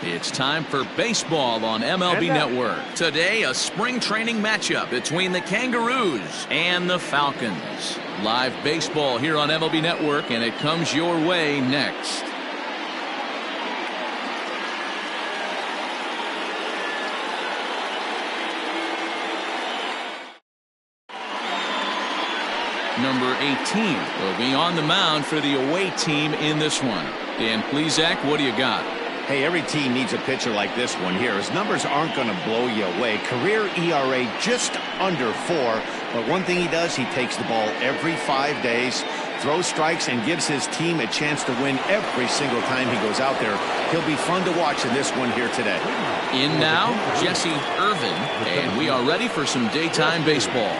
It's time for baseball on MLB Network. Today, a spring training matchup between the Kangaroos and the Falcons. Live baseball here on MLB Network, and it comes your way next. Number 18 will be on the mound for the away team in this one. Dan Plesac, what do you got? Hey, every team needs a pitcher like this one here. His numbers aren't going to blow you away. Career ERA just under 4. But one thing he does, he takes the ball every 5 days, throws strikes, and gives his team a chance to win every single time he goes out there. He'll be fun to watch in this one here today. In now, Jesse Irvin, and we are ready for some daytime baseball.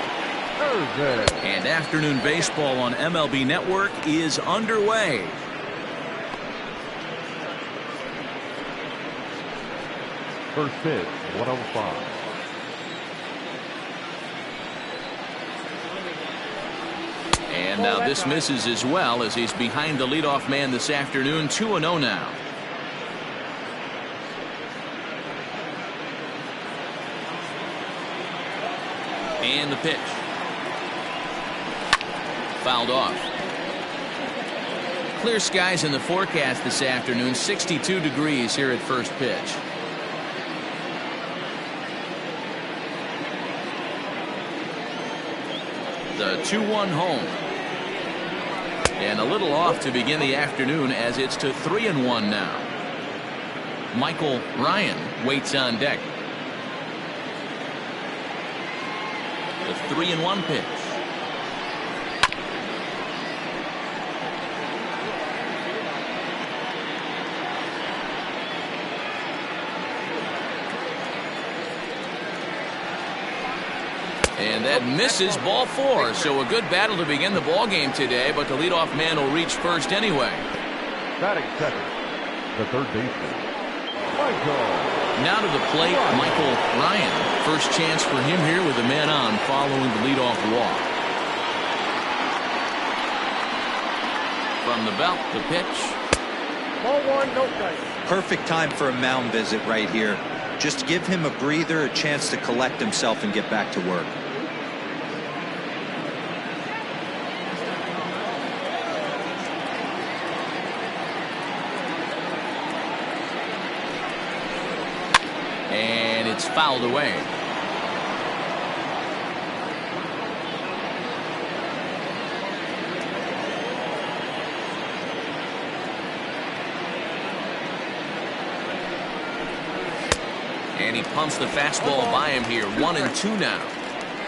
And afternoon baseball on MLB Network is underway. First pitch, 105. And now this misses as well as he's behind the leadoff man this afternoon. 2-0 now. And the pitch. Fouled off. Clear skies in the forecast this afternoon. 62 degrees here at first pitch. The 2-1 home. And a little off to begin the afternoon as it's to 3-1 now. Michael Ryan waits on deck. The 3-1 pitch. And that misses, ball 4. So a good battle to begin the ball game today, but the leadoff man will reach first anyway. Batting second, the third baseman, Michael. Now to the plate, Michael Ryan. First chance for him here with a man on following the leadoff walk. From the belt, the pitch. Ball 1, no strike. Perfect time for a mound visit right here. Just give him a breather, a chance to collect himself and get back to work. And it's fouled away. And he pumps the fastball by him here. 1-2 now.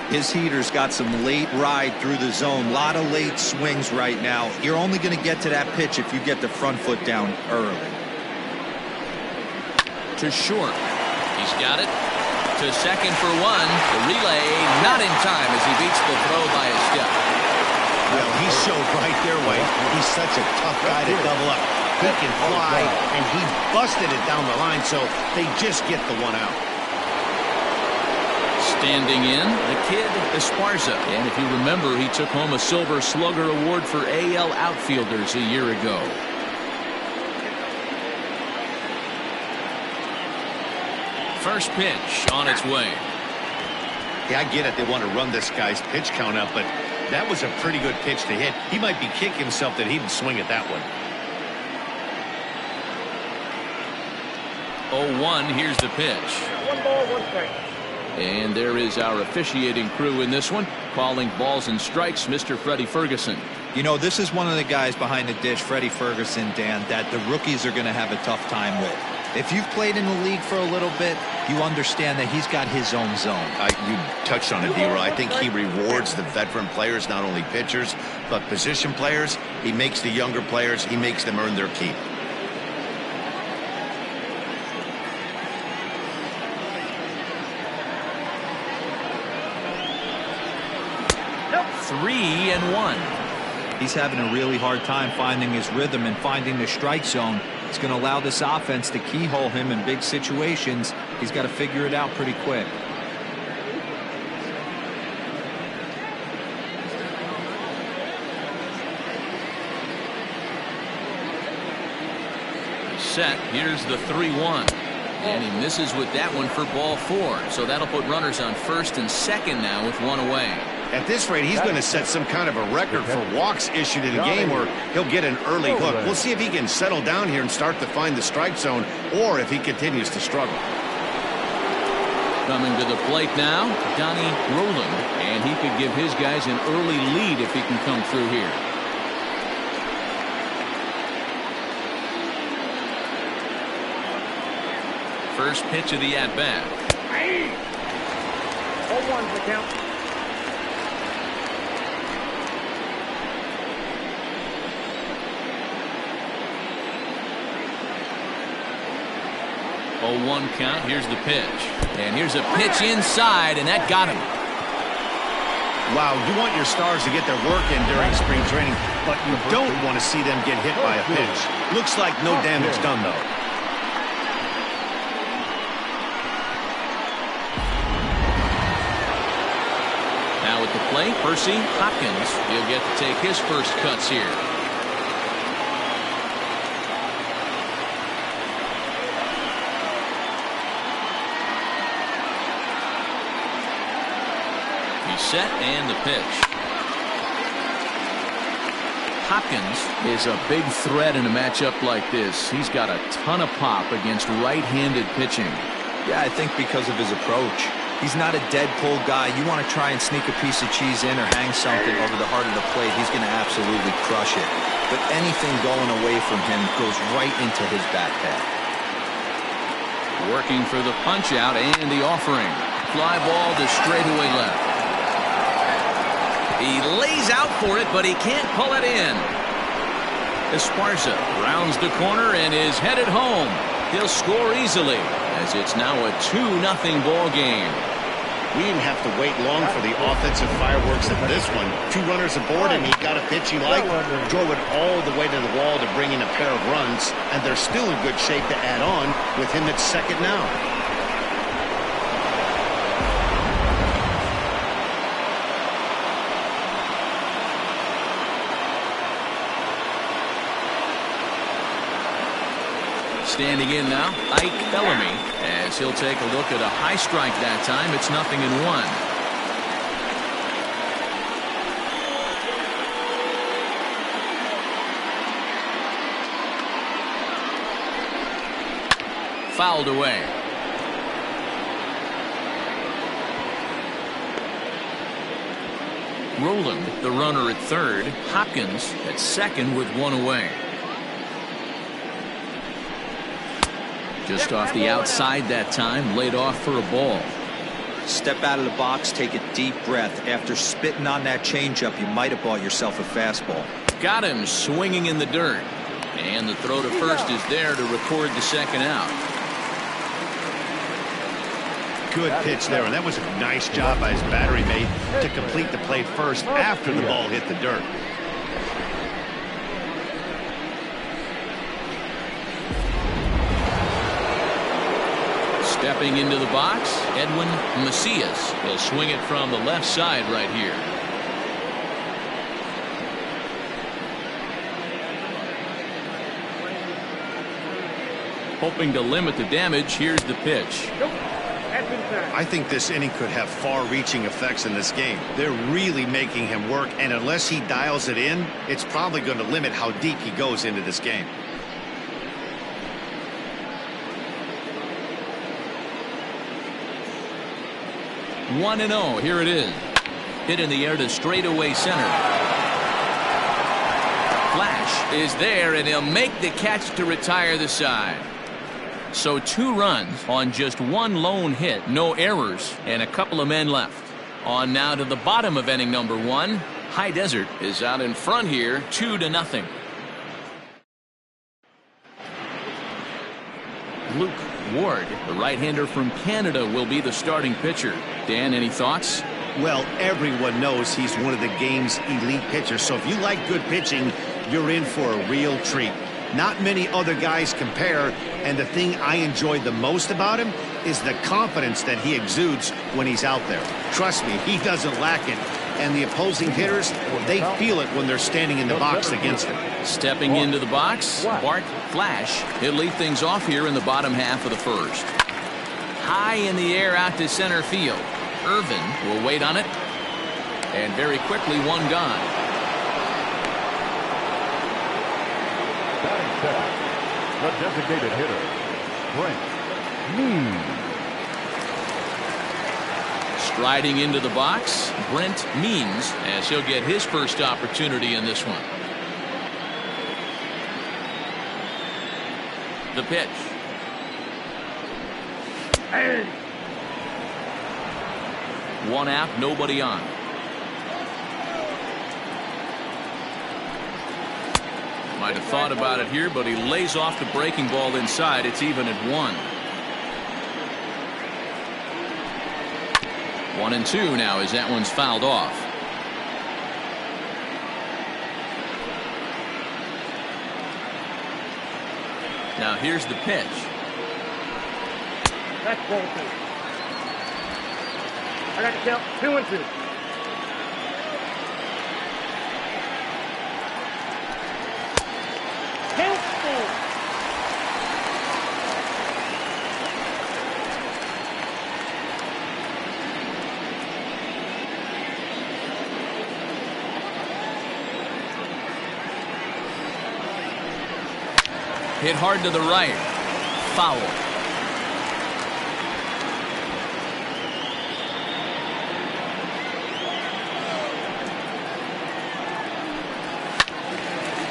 His heater's got some late ride through the zone. A lot of late swings right now. You're only going to get to that pitch if you get the front foot down early. To short. He's got it. To second for 1. The relay not in time as he beats the throw by a step. Well, he showed right there, White. He's such a tough guy to double up. He can fly, and he busted it down the line, so they just get the one out. Standing in, the kid Esparza. And if you remember, he took home a Silver Slugger Award for AL outfielders a year ago. First pitch on its way. Yeah, I get it. They want to run this guy's pitch count up, but that was a pretty good pitch to hit. He might be kicking himself that he didn't swing at that one. 0-1, here's the pitch. 1 ball, 1 strike. And there is our officiating crew in this one, calling balls and strikes, Mr. Freddie Ferguson. You know, this is one of the guys behind the dish, Freddie Ferguson, Dan, that the rookies are going to have a tough time with. If you've played in the league for a little bit, you understand that he's got his own zone. You touched on it, D-Roy. I think he rewards the veteran players, not only pitchers, but position players. He makes the younger players, he makes them earn their keep. Nope. 3-1. He's having a really hard time finding his rhythm and finding the strike zone. It's going to allow this offense to keyhole him in big situations. He's got to figure it out pretty quick. Set. Here's the 3-1. And he misses with that one for ball 4. So that'll put runners on first and second now with one away. At this rate, he's going to set some kind of a record for walks issued in a game, or he'll get an early hook. We'll see if he can settle down here and start to find the strike zone, or if he continues to struggle. Coming to the plate now, Donnie Roland, and he could give his guys an early lead if he can come through here. First pitch of the at-bat. 0-1's the count. Oh, 1 count. Here's the pitch. And here's a pitch inside, and that got him. Wow, you want your stars to get their work in during spring training, but you don't want to see them get hit by a pitch. Looks like no damage done, though. Now at the plate, Percy Hopkins. He'll get to take his first cuts here. Set and the pitch. Hopkins is a big threat in a matchup like this. He's got a ton of pop against right-handed pitching. Yeah, I think because of his approach. He's not a dead pull guy. You want to try and sneak a piece of cheese in or hang something over the heart of the plate, he's going to absolutely crush it. But anything going away from him goes right into his bat pad. Working for the punch out and the offering. Fly ball to straightaway left. He lays out for it, but he can't pull it in. Esparza rounds the corner and is headed home. He'll score easily, as it's now a 2-0 ball game. We didn't have to wait long for the offensive fireworks of this one. 2 runners aboard, and he got a pitch he liked, drove it all the way to the wall to bring in a pair of runs, and they're still in good shape to add on with him at second now. Standing in now, Ike Bellamy, as he'll take a look at a high strike that time. It's 0-1. Fouled away. Roland, the runner at third. Hopkins at second with one away. Just off the outside that time, laid off for a ball. Step out of the box, take a deep breath. After spitting on that changeup, you might have bought yourself a fastball. Got him swinging in the dirt. And the throw to first is there to record the second out. Good pitch there, and that was a nice job by his battery mate to complete the play first after the ball hit the dirt. Stepping into the box, Edwin Macias. He'll swing it from the left side right here. Hoping to limit the damage, here's the pitch. I think this inning could have far-reaching effects in this game. They're really making him work, and unless he dials it in, it's probably going to limit how deep he goes into this game. One and 0. Here it is. Hit in the air to straightaway center. Flash is there, and he'll make the catch to retire the side. So 2 runs on just 1 lone hit, no errors, and a couple of men left. On now to the bottom of inning number 1. High Desert is out in front here, 2-0. Luke Ward, the right-hander from Canada, will be the starting pitcher. Dan, any thoughts? Well, everyone knows he's one of the game's elite pitchers, so if you like good pitching, you're in for a real treat. Not many other guys compare, and the thing I enjoy the most about him is the confidence that he exudes when he's out there. Trust me, he doesn't lack it, and the opposing hitters, they feel it when they're standing in the box against him. Stepping into the box, Bart Flash. He'll lead things off here in the bottom half of the first. high in the air out to center field. Irvin will wait on it. And very quickly, one gone. Batting second, the designated hitter, Brent Means. Striding into the box, Brent Means, as he'll get his first opportunity in this one. The pitch. One out, nobody on. Might have thought about it here, but he lays off the breaking ball inside. It's even at 1. 1-2 now as that one's fouled off. Now here's the pitch. That's ball 2. I got to count 2-2. Count 4. Hit hard to the right. Foul.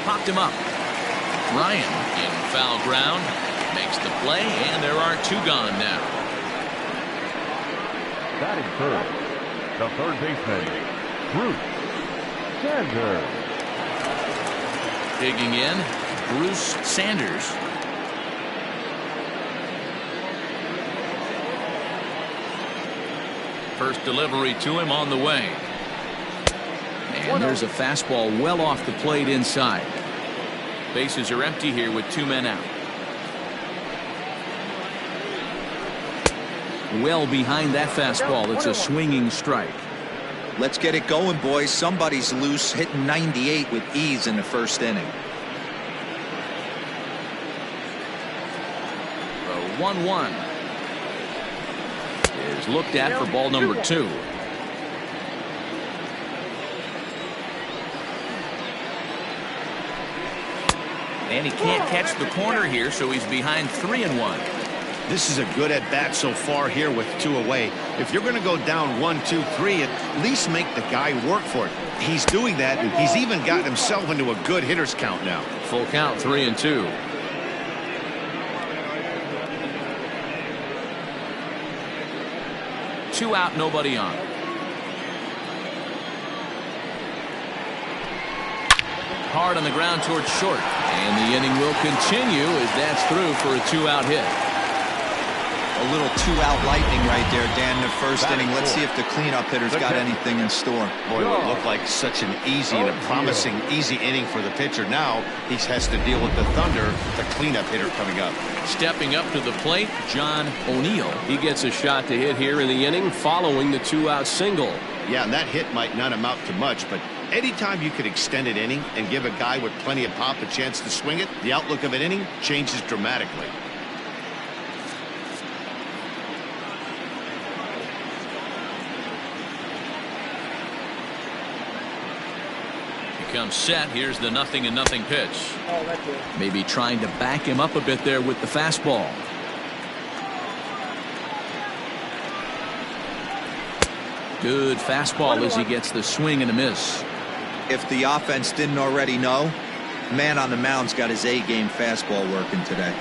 Popped him up. Ryan in foul ground makes the play, and there are 2 gone now. Batting third, the third baseman, Bruce Sanders. Digging in, Bruce Sanders. First delivery to him on the way. And there's a fastball well off the plate inside. Bases are empty here with 2 men out. Well behind that fastball. It's a swinging strike. Let's get it going, boys. Somebody's loose, hitting 98 with ease in the first inning. 1-1 is looked at for ball number 2. And he can't catch the corner here, so he's behind 3-1. This is a good at bat so far here with 2 away. If you're going to go down 1, 2, 3, at least make the guy work for it. He's doing that, and he's even gotten himself into a good hitter's count now. Full count, 3-2. Two out, nobody on. Hard on the ground towards short, and the inning will continue as that's through for a 2-out hit. A little 2-out lightning right there, Dan, in the first inning. Let's see if the cleanup hitter's got anything in store. Boy, it looked like such an easy and a promising easy inning for the pitcher. Now he has to deal with the Thunder, the cleanup hitter coming up. Stepping up to the plate, John O'Neill. He gets a shot to hit here in the inning following the 2-out single. Yeah, and that hit might not amount to much, but anytime you could extend an inning and give a guy with plenty of pop a chance to swing it, the outlook of an inning changes dramatically. Comes set. Here's the 0-0 pitch. Oh, that's it. Maybe trying to back him up a bit there with the fastball. Good fastball as he gets the swing and a miss. If the offense didn't already know, man on the mound's got his A-game fastball working today.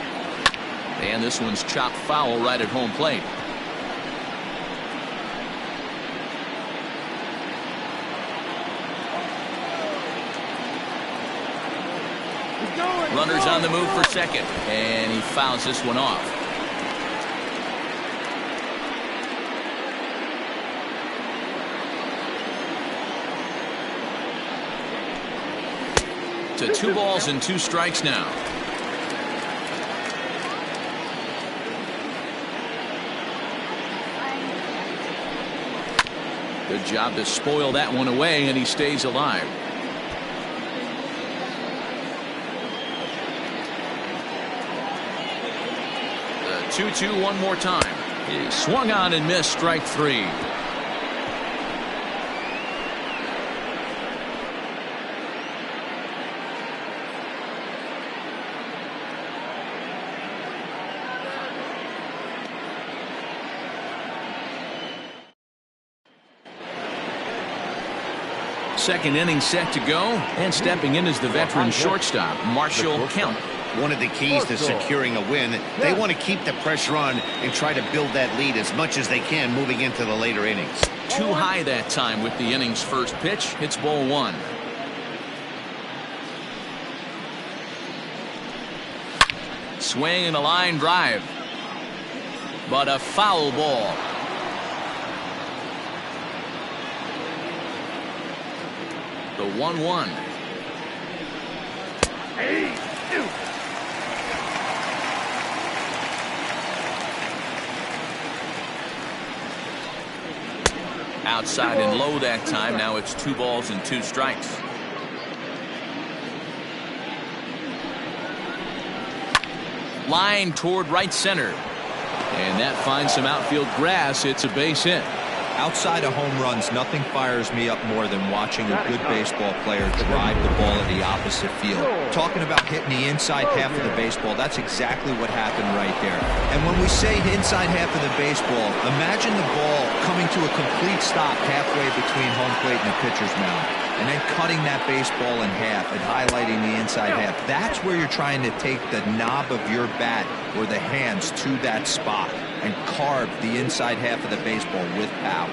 And this one's chopped foul right at home plate. Runners on the move for second, and he fouls this one off. To 2 balls and 2 strikes now. Good job to spoil that one away, and he stays alive. The 2-2 one more time. He swung on and missed, strike 3. Second inning set to go, and stepping in is the veteran shortstop, Marshall Kemp. One of the keys to securing a win, they want to keep the pressure on and try to build that lead as much as they can moving into the later innings. Too high that time with the inning's first pitch. It's ball 1. Swing and a line drive, but a foul ball. The 1-1. Outside and low that time. Now it's 2 balls and 2 strikes. Line toward right center. And that finds some outfield grass. It's a base hit. Outside of home runs, nothing fires me up more than watching a good baseball player drive the ball at the opposite field. Talking about hitting the inside half of the baseball, that's exactly what happened right there. And when we say inside half of the baseball, imagine the ball coming to a complete stop halfway between home plate and the pitcher's mound, and then cutting that baseball in half and highlighting the inside half. That's where you're trying to take the knob of your bat or the hands to that spot and carve the inside half of the baseball with power.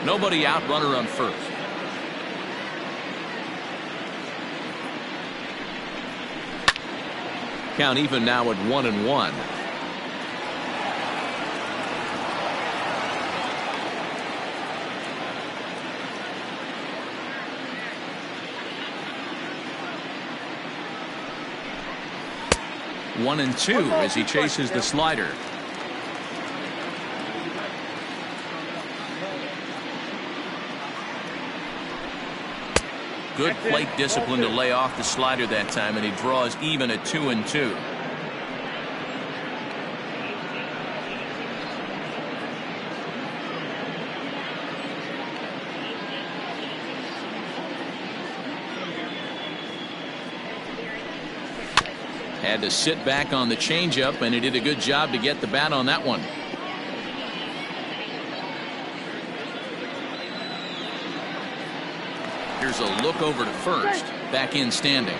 Nobody out, runner on first. Count even now at 1-1. One and 2 as he chases the slider. Good plate discipline to lay off the slider that time, and he draws even at 2-2. Had to sit back on the changeup, and he did a good job to get the bat on that one. Here's a look over to first. Back in standing.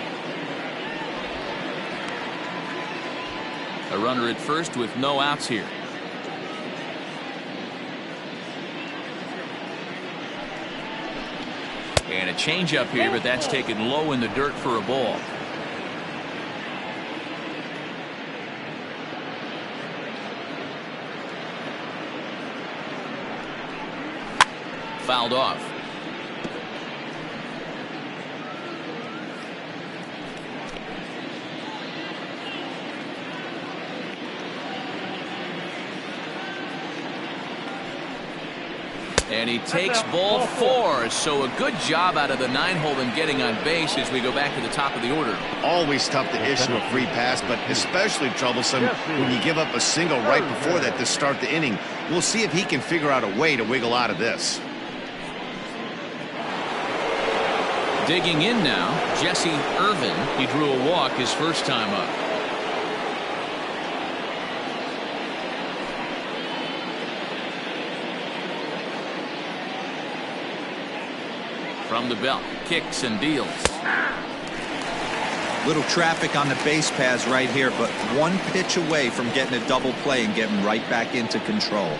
A runner at first with no outs here. And a changeup here, but that's taken low in the dirt for a ball. Fouled off. And he takes ball 4, so a good job out of the 9-hole in getting on base as we go back to the top of the order. Always tough to issue a free pass, but especially troublesome when you give up a single right before that to start the inning. We'll see if he can figure out a way to wiggle out of this. Digging in now, Jesse Irvin. He drew a walk his first time up. From the belt, kicks and deals. Little traffic on the base paths right here, but one pitch away from getting a double play and getting right back into control.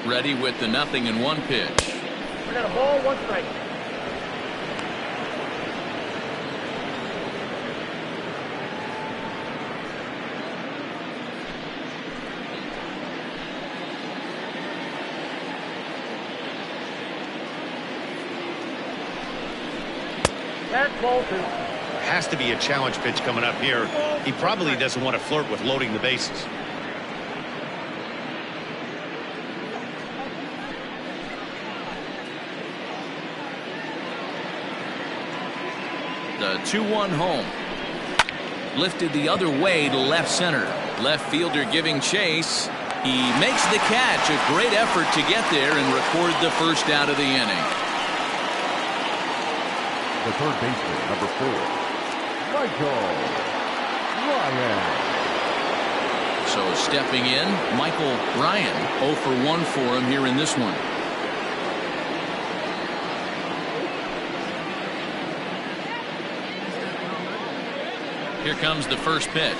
Ready with the 0-1 pitch. We got a ball, 1 strike. That's ball 2. Has to be a challenge pitch coming up here. He probably doesn't want to flirt with loading the bases. 2-1 home. Lifted the other way to left center. Left fielder giving chase. He makes the catch. A great effort to get there and record the first out of the inning. The third baseman, number 4, Michael Ryan. So stepping in, Michael Ryan. 0 for 1 for him here in this one. Here comes the first pitch.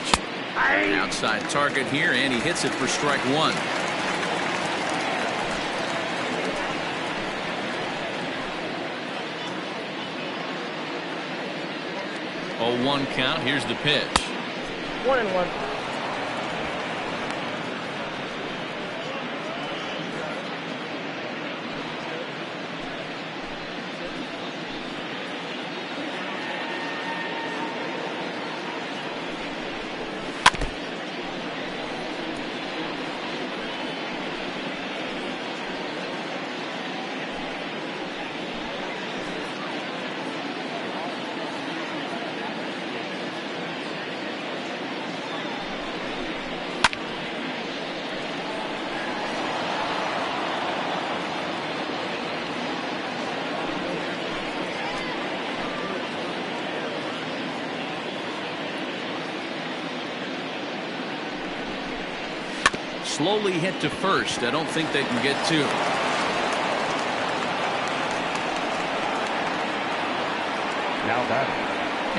Outside target here, and he hits it for strike 1. 0-1 count. Here's the pitch. 1-1. Slowly hit to first. I don't think they can get 2. Now batting.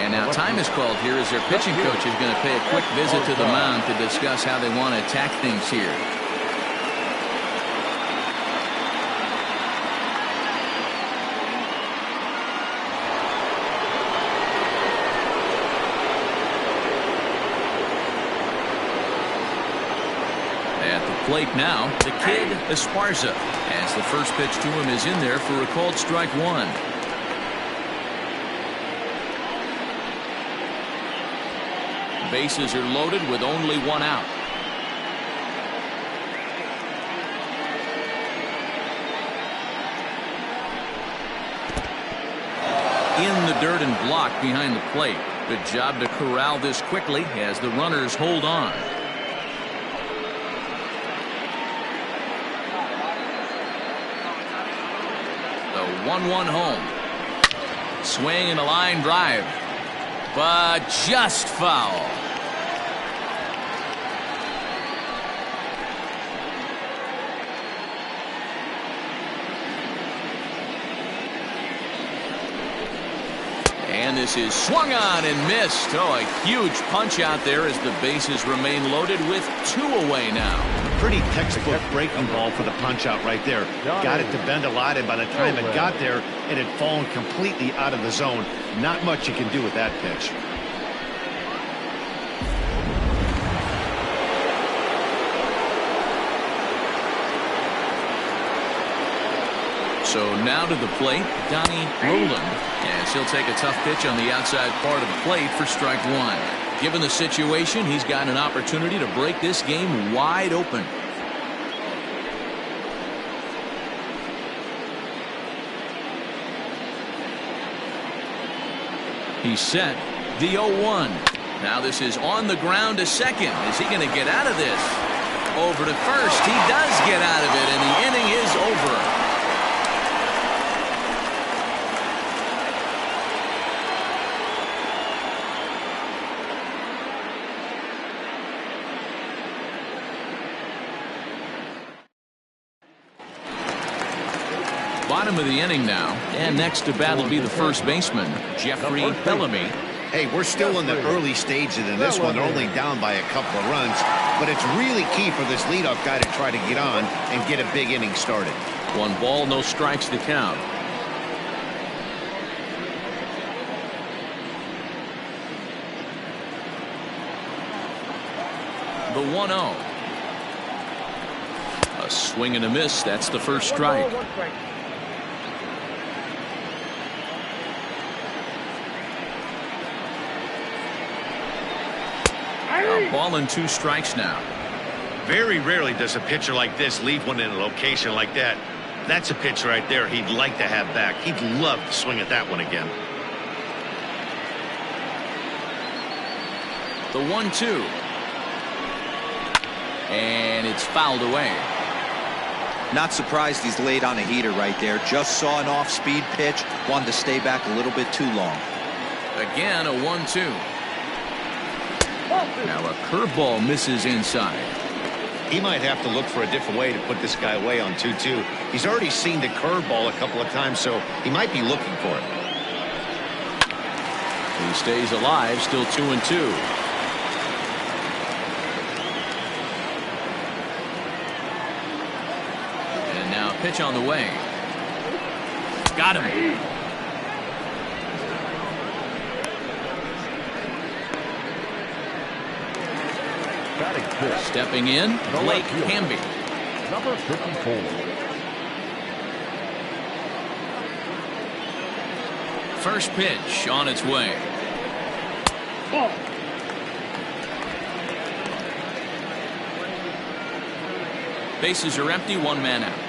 And now time is called here as their pitching coach is going to pay a quick visit to the mound to discuss how they want to attack things here. Plate now, the kid Esparza, as the first pitch to him is in there for a called strike 1. Bases are loaded with only 1 out. In the dirt and blocked behind the plate. Good job to corral this quickly as the runners hold on. The 1-1 home. Swing and a line drive, but just foul. And this is swung on and missed. Oh, a huge punch out there as the bases remain loaded with 2 away now. Pretty textbook breaking ball for the punch out right there. Got it to bend a lot, and by the time it got there, it had fallen completely out of the zone. Not much you can do with that pitch. So now to the plate, Donnie Roland, as he'll take a tough pitch on the outside part of the plate for strike 1. Given the situation, he's got an opportunity to break this game wide open. He's set. The 0-1. Now this is on the ground to second. Is he going to get out of this? Over to first. He does get out of it, and the inning is over. Bottom of the inning now, and next to bat will be the first baseman, Jeffrey Bellamy. Hey, we're still in the early stages in this one. They're only down by a couple of runs, but it's really key for this leadoff guy to try to get on and get a big inning started. 1 ball, no strikes to count. The 1-0. A swing and a miss. That's the first strike. A ball and 2 strikes now. Very rarely does a pitcher like this leave one in a location like that. That's a pitch right there he'd like to have back. He'd love to swing at that one again. The 1-2. And it's fouled away. Not surprised he's laid on a heater right there. Just saw an off-speed pitch. Wanted to stay back a little bit too long. Again, a 1-2. Now a curveball misses inside. He might have to look for a different way to put this guy away on 2-2. He's already seen the curveball a couple of times, so he might be looking for it. He stays alive, still 2-2. And now a pitch on the way. Got him. Stepping in, Blake Hamby. Number 54. First pitch on its way. Bases are empty, one man out.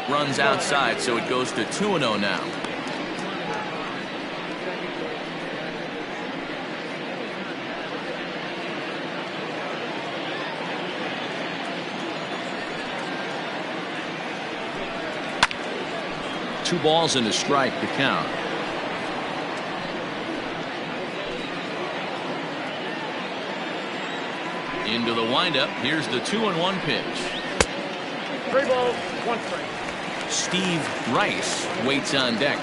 Runs outside, so it goes to 2-0 now. Two balls and a strike to count. Into the windup. Here's the 2-1 pitch. 3 balls, 1 strike. Steve Rice waits on deck.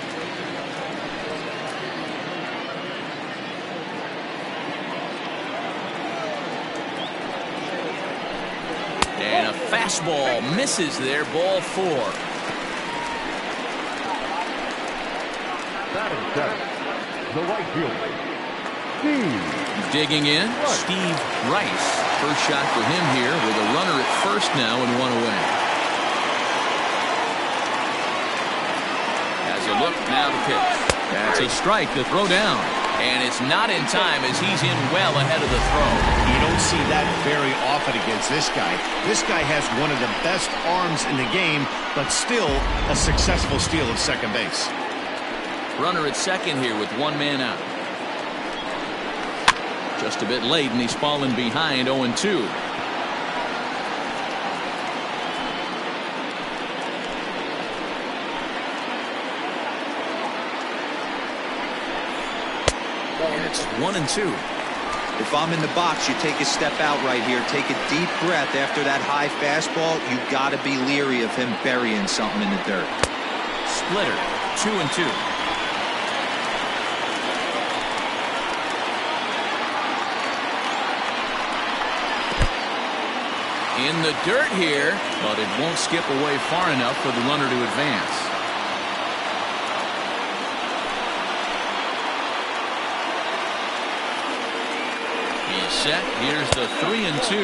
And a fastball misses there. Ball 4. Batting center, the right fielder, Steve. Digging in, Steve Rice. First shot for him here with a runner at first now and 1 away. Has a look, now the pitch. That's a strike to throw down. And it's not in time as he's in well ahead of the throw. You don't see that very often against this guy. This guy has one of the best arms in the game, but still a successful steal of second base. Runner at second here with 1 man out. Just a bit late, and he's fallen behind 0-2. And it's 1-2. If I'm in the box, you take a step out right here. Take a deep breath after that high fastball. You got to be leery of him burying something in the dirt. Splitter, 2-2. In the dirt here, but it won't skip away far enough for the runner to advance. He's set. Here's the 3-2.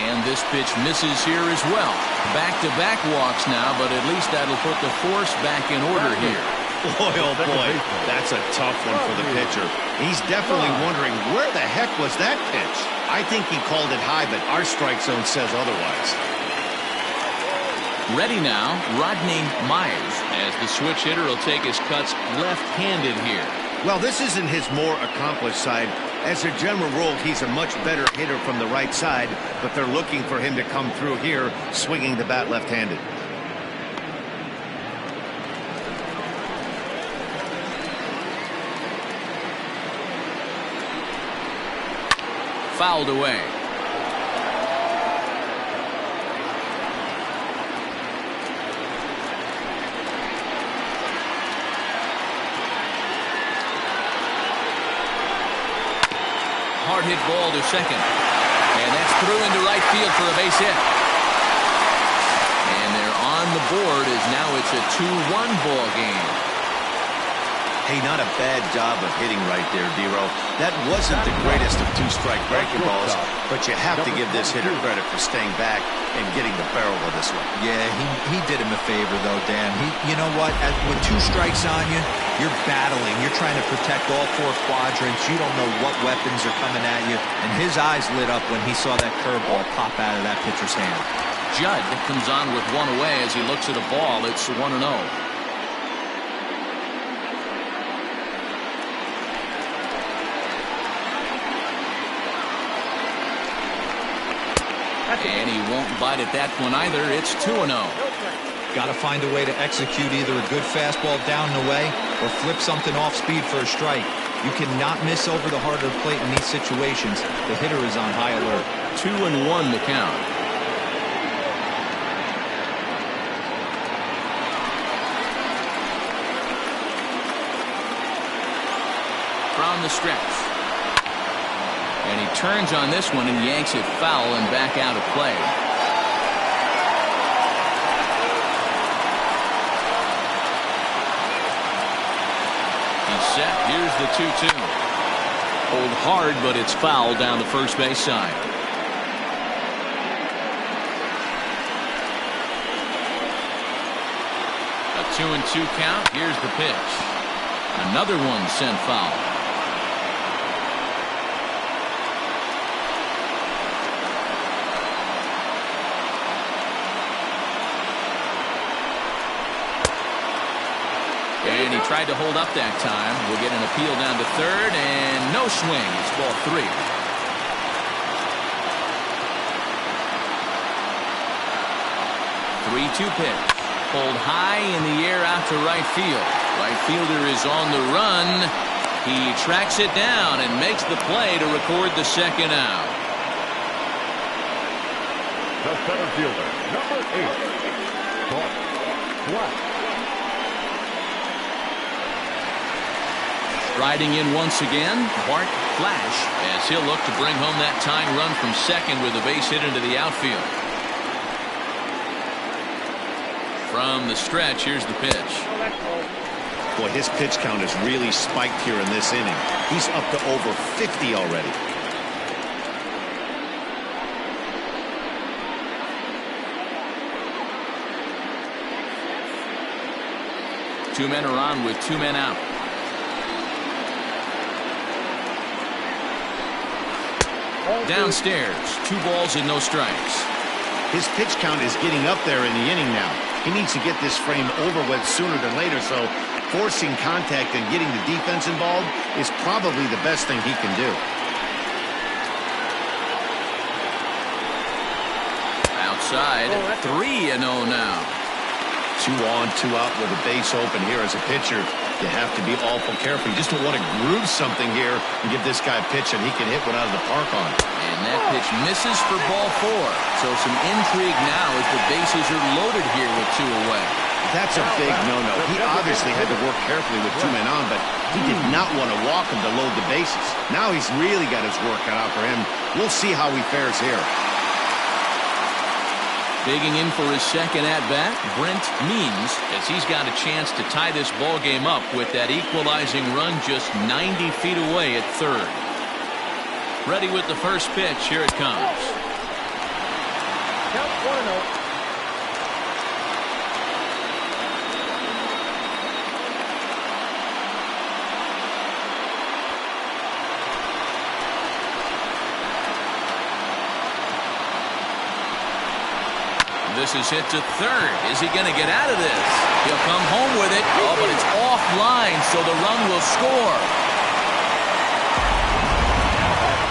And this pitch misses here as well. Back-to-back walks now, but at least that'll put the force back in order here. Boy, oh boy, that's a tough one for the pitcher. He's definitely wondering, where the heck was that pitch? I think he called it high, but our strike zone says otherwise. Ready now, Rodney Myers, as the switch hitter will take his cuts left-handed here. Well, this isn't his more accomplished side. As a general rule, he's a much better hitter from the right side, but they're looking for him to come through here, swinging the bat left-handed. Fouled away. Hard hit ball to second. And that's through into right field for a base hit. And they're on the board as now it's a 2-1 ball game. Hey, not a bad job of hitting right there, Dero. That wasn't the greatest of two-strike breaking balls, but you have to give this hitter credit for staying back and getting the barrel of this one. Yeah, he did him a favor, though, Dan. You know what? With 2 strikes on you, you're battling. You're trying to protect all 4 quadrants. You don't know what weapons are coming at you. And his eyes lit up when he saw that curveball pop out of that pitcher's hand. Judd comes on with 1 away as he looks at a ball. It's 1-0. And he won't bite at that one either. It's 2-0. Got to find a way to execute either a good fastball down and away or flip something off speed for a strike. You cannot miss over the heart of the plate in these situations. The hitter is on high alert. 2-1 the count. From the stretch. And he turns on this one and yanks it foul and back out of play. He's set. Here's the 2-2. Hold hard, but it's foul down the first base side. A 2-2 count. Here's the pitch. Another one sent foul. And he tried to hold up that time. We'll get an appeal down to third, and no swing. It's ball 3. 3-2 pitch. Pulled high in the air out to right field. Right fielder is on the run. He tracks it down and makes the play to record the second out. The center fielder, number 8, Bart Black. Riding in once again, Bart Flash, as he'll look to bring home that tying run from second with a base hit into the outfield. From the stretch, here's the pitch. Boy, his pitch count has really spiked here in this inning. He's up to over 50 already. Two men are on with 2 men out. Downstairs, 2 balls and no strikes. His pitch count is getting up there in the inning now. He needs to get this frame over with sooner than later, so forcing contact and getting the defense involved is probably the best thing he can do. Outside, 3-0 now. 2 on, 2 out with a base open here as a pitcher. You have to be awful careful. You just don't want to groove something here and give this guy a pitch and he can hit one out of the park on it. And that pitch misses for ball 4. So some intrigue now as the bases are loaded here with 2 away. That's a big no-no. He obviously had to work carefully with 2 men on, but he did not want to walk him to load the bases. Now he's really got his work cut out for him. We'll see how he fares here. Digging in for his second at-bat, Brent Means, as he's got a chance to tie this ball game up with that equalizing run just 90 feet away at third. Ready with the first pitch. Here it comes. Count 1-0. This is hit to third. Is he going to get out of this? He'll come home with it. Oh, but it's offline, so the run will score.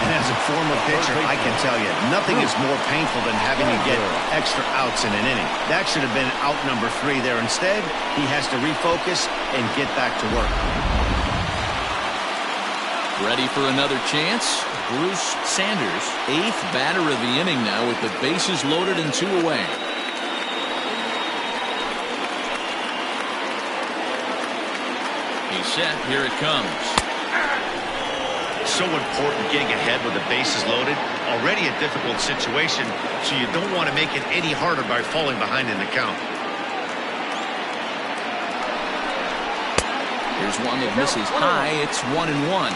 And as a former pitcher, I can tell you, nothing is more painful than having to get extra outs in an inning. That should have been out number 3 there. Instead, he has to refocus and get back to work. Ready for another chance? Bruce Sanders, 8th batter of the inning now with the bases loaded and 2 away. He's set. Here it comes. So important getting ahead with the bases loaded. Already a difficult situation, so you don't want to make it any harder by falling behind in the count. Here's one that misses high. It's 1-1.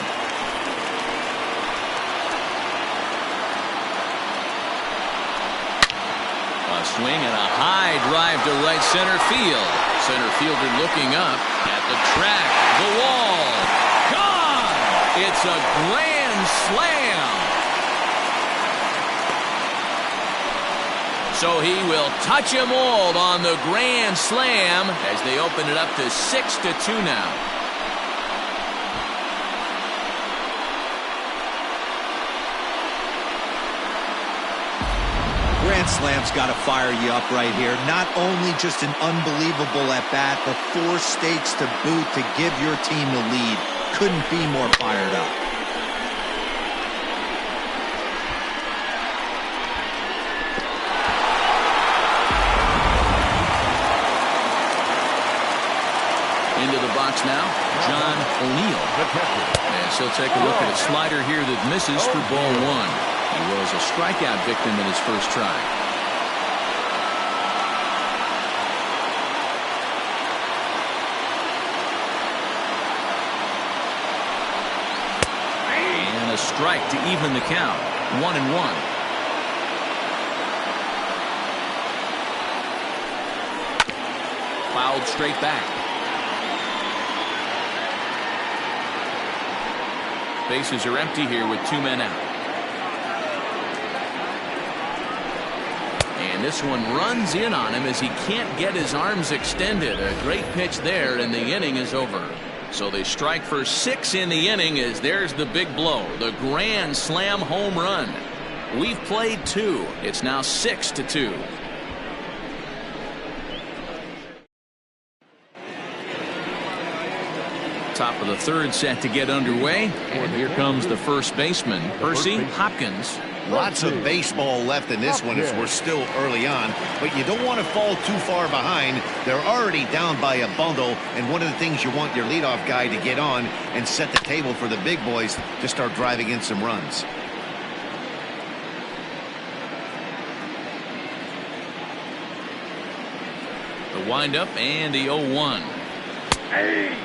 A swing and a high drive to right center field. Center fielder looking up at the track, the wall. Gone! It's a grand slam. So he will touch them all on the grand slam as they open it up to 6-2 now. Grand Slam's got to fire you up right here. Not only just an unbelievable at-bat, but 4 stakes to boot to give your team the lead. Couldn't be more fired up. Into the box now, John O'Neill. And he'll take a look at a slider here that misses for ball 1. He was a strikeout victim in his first try. And a strike to even the count. 1-1. Fouled straight back. Bases are empty here with 2 men out. And this one runs in on him as he can't get his arms extended. A great pitch there, and the inning is over. So they strike for 6 in the inning as there's the big blow, the grand slam home run. We've played 2. It's now 6-2. Top of the 3rd set to get underway, and here comes the first baseman, Percy Hopkins. Lots of baseball left in this one as we're still early on, but you don't want to fall too far behind. They're already down by a bundle, and one of the things you want your leadoff guy to get on and set the table for the big boys to start driving in some runs. The windup and the 0-1. Hey.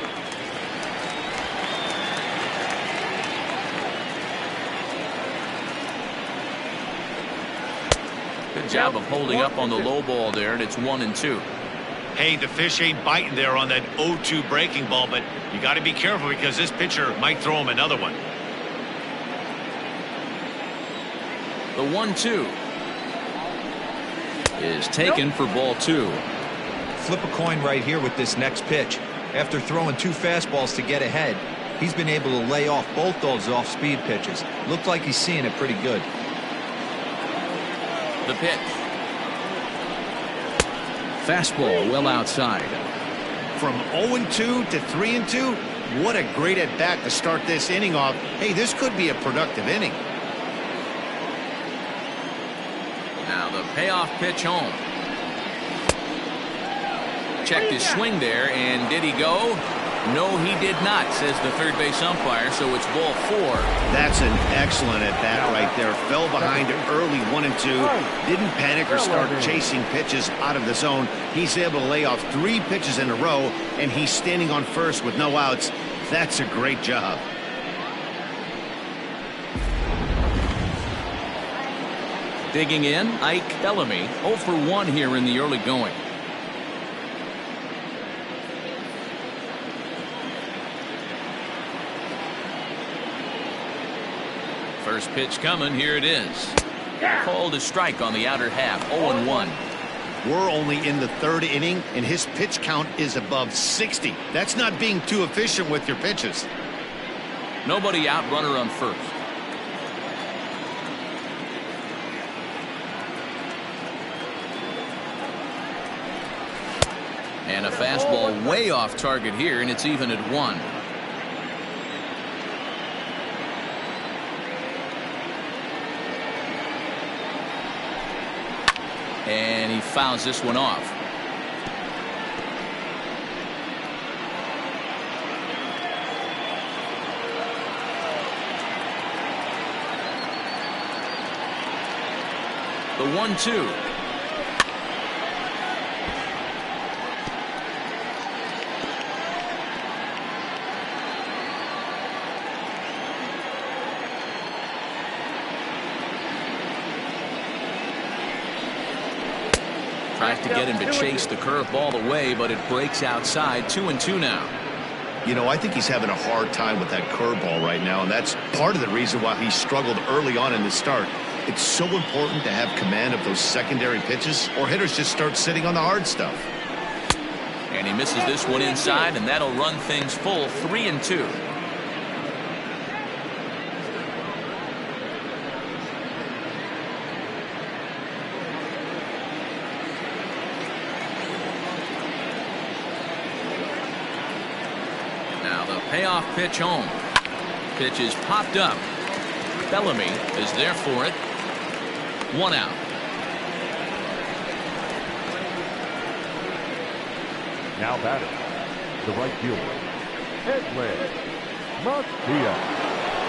Good job of holding up on the low ball there, and it's 1-2. Hey, the fish ain't biting there on that 0-2 breaking ball, but you got to be careful because this pitcher might throw him another one. The 1-2 is taken for ball 2. Flip a coin right here with this next pitch. After throwing 2 fastballs to get ahead, he's been able to lay off both those off-speed pitches. Looked like he's seeing it pretty good. The pitch. Fastball well outside. From 0-2 to 3-2, what a great at-bat to start this inning off. Hey, this could be a productive inning. Now the payoff pitch home. Checked his swing there, and did he go? No, he did not, says the third base umpire, so it's ball 4. That's an excellent at-bat right there. Fell behind early 1-2. Didn't panic or start chasing pitches out of the zone. He's able to lay off 3 pitches in a row, and he's standing on first with no outs. That's a great job. Digging in, Ike Bellamy, 0 for 1 here in the early going. First pitch coming, here it is. Called a strike on the outer half, 0-1. We're only in the 3rd inning, and his pitch count is above 60. That's not being too efficient with your pitches. Nobody out, runner on first. And a fastball way off target here, and it's even at 1. And he fouls this one off. The 1-2. Tries to get him to chase the curveball away, but it breaks outside. 2-2 now. You know, I think he's having a hard time with that curveball right now, and that's part of the reason why he struggled early on in the start. It's so important to have command of those secondary pitches, or hitters just start sitting on the hard stuff. And he misses this one inside, and that'll run things full. 3-2. Now the payoff pitch home. Pitch is popped up. Bellamy is there for it. 1 out. Now batting, the right fielder, Edwin Macias.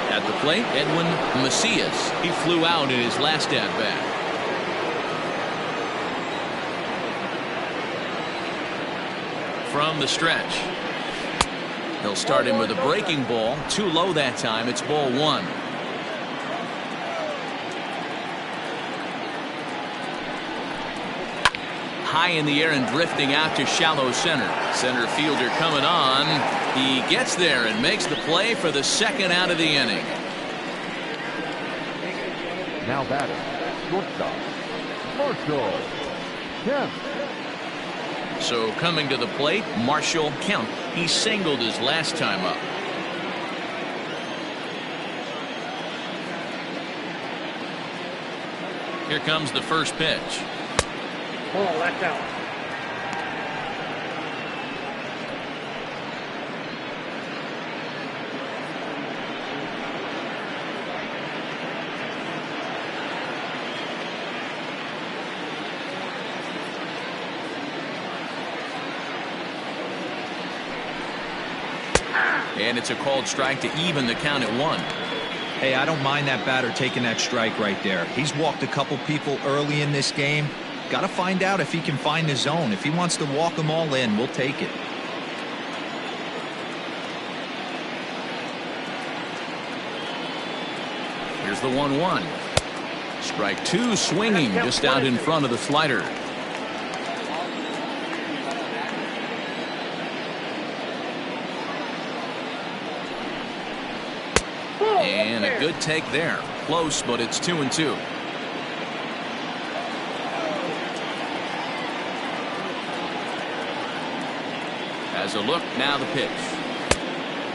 At the plate, Edwin Macias. He flew out in his last at-bat. From the stretch. He'll start him with a breaking ball. Too low that time. It's ball 1. High in the air and drifting out to shallow center. Center fielder coming on. He gets there and makes the play for the second out of the inning. Now batting, shortstop, Marshall Kemp. So coming to the plate, Marshall Kemp. He singled his last time up. Here comes the first pitch. Ball, that's out. And it's a called strike to even the count at 1. Hey, I don't mind that batter taking that strike right there. He's walked a couple people early in this game. Got to find out if he can find the zone. If he wants to walk them all in, we'll take it. Here's the 1-1. Strike 2 swinging just out in front of the slider. And a good take there. Close, but it's 2-2. As a look, now the pitch.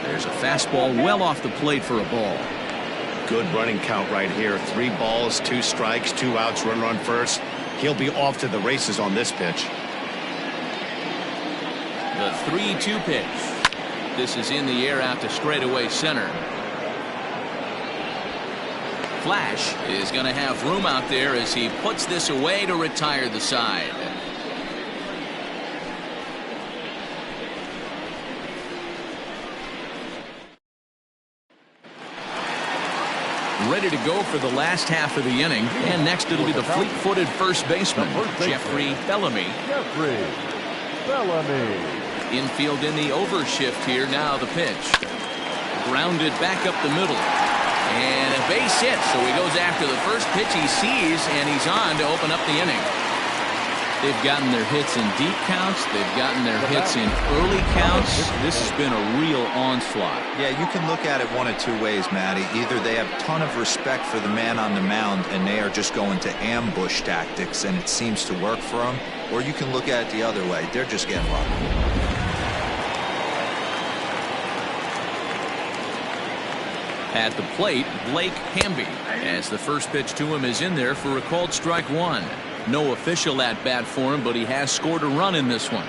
There's a fastball well off the plate for a ball. Good running count right here. 3 balls, 2 strikes, 2 outs, runner on first. He'll be off to the races on this pitch. The 3-2 pitch. This is in the air out to straightaway center. Flash is going to have room out there as he puts this away to retire the side. Ready to go for the last half of the inning. And next it'll be the fleet-footed first baseman, Jeffrey Bellamy. Jeffrey Bellamy. Infield in the overshift here. Now the pitch. Grounded back up the middle. And a base hit. So he goes after the first pitch he sees, and he's on to open up the inning. They've gotten their hits in deep counts. They've gotten their hits in early counts. This has been a real onslaught. Yeah, you can look at it one of 2 ways, Matty. Either they have a ton of respect for the man on the mound and they are just going to ambush tactics and it seems to work for them, or you can look at it the other way. They're just getting lucky. At the plate, Blake Hamby, as the first pitch to him is in there for a called strike 1. No official at bat for him, but he has scored a run in this one.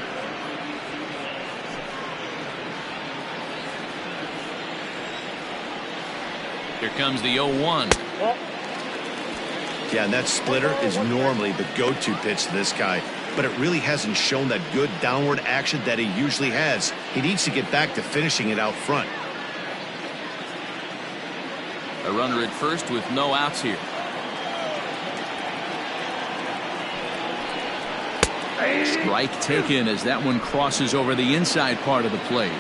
Here comes the 0-1. Yeah, and that splitter is normally the go-to pitch to this guy, but it really hasn't shown that good downward action that he usually has. He needs to get back to finishing it out front. A runner at first with no outs here. Strike taken as that one crosses over the inside part of the plate.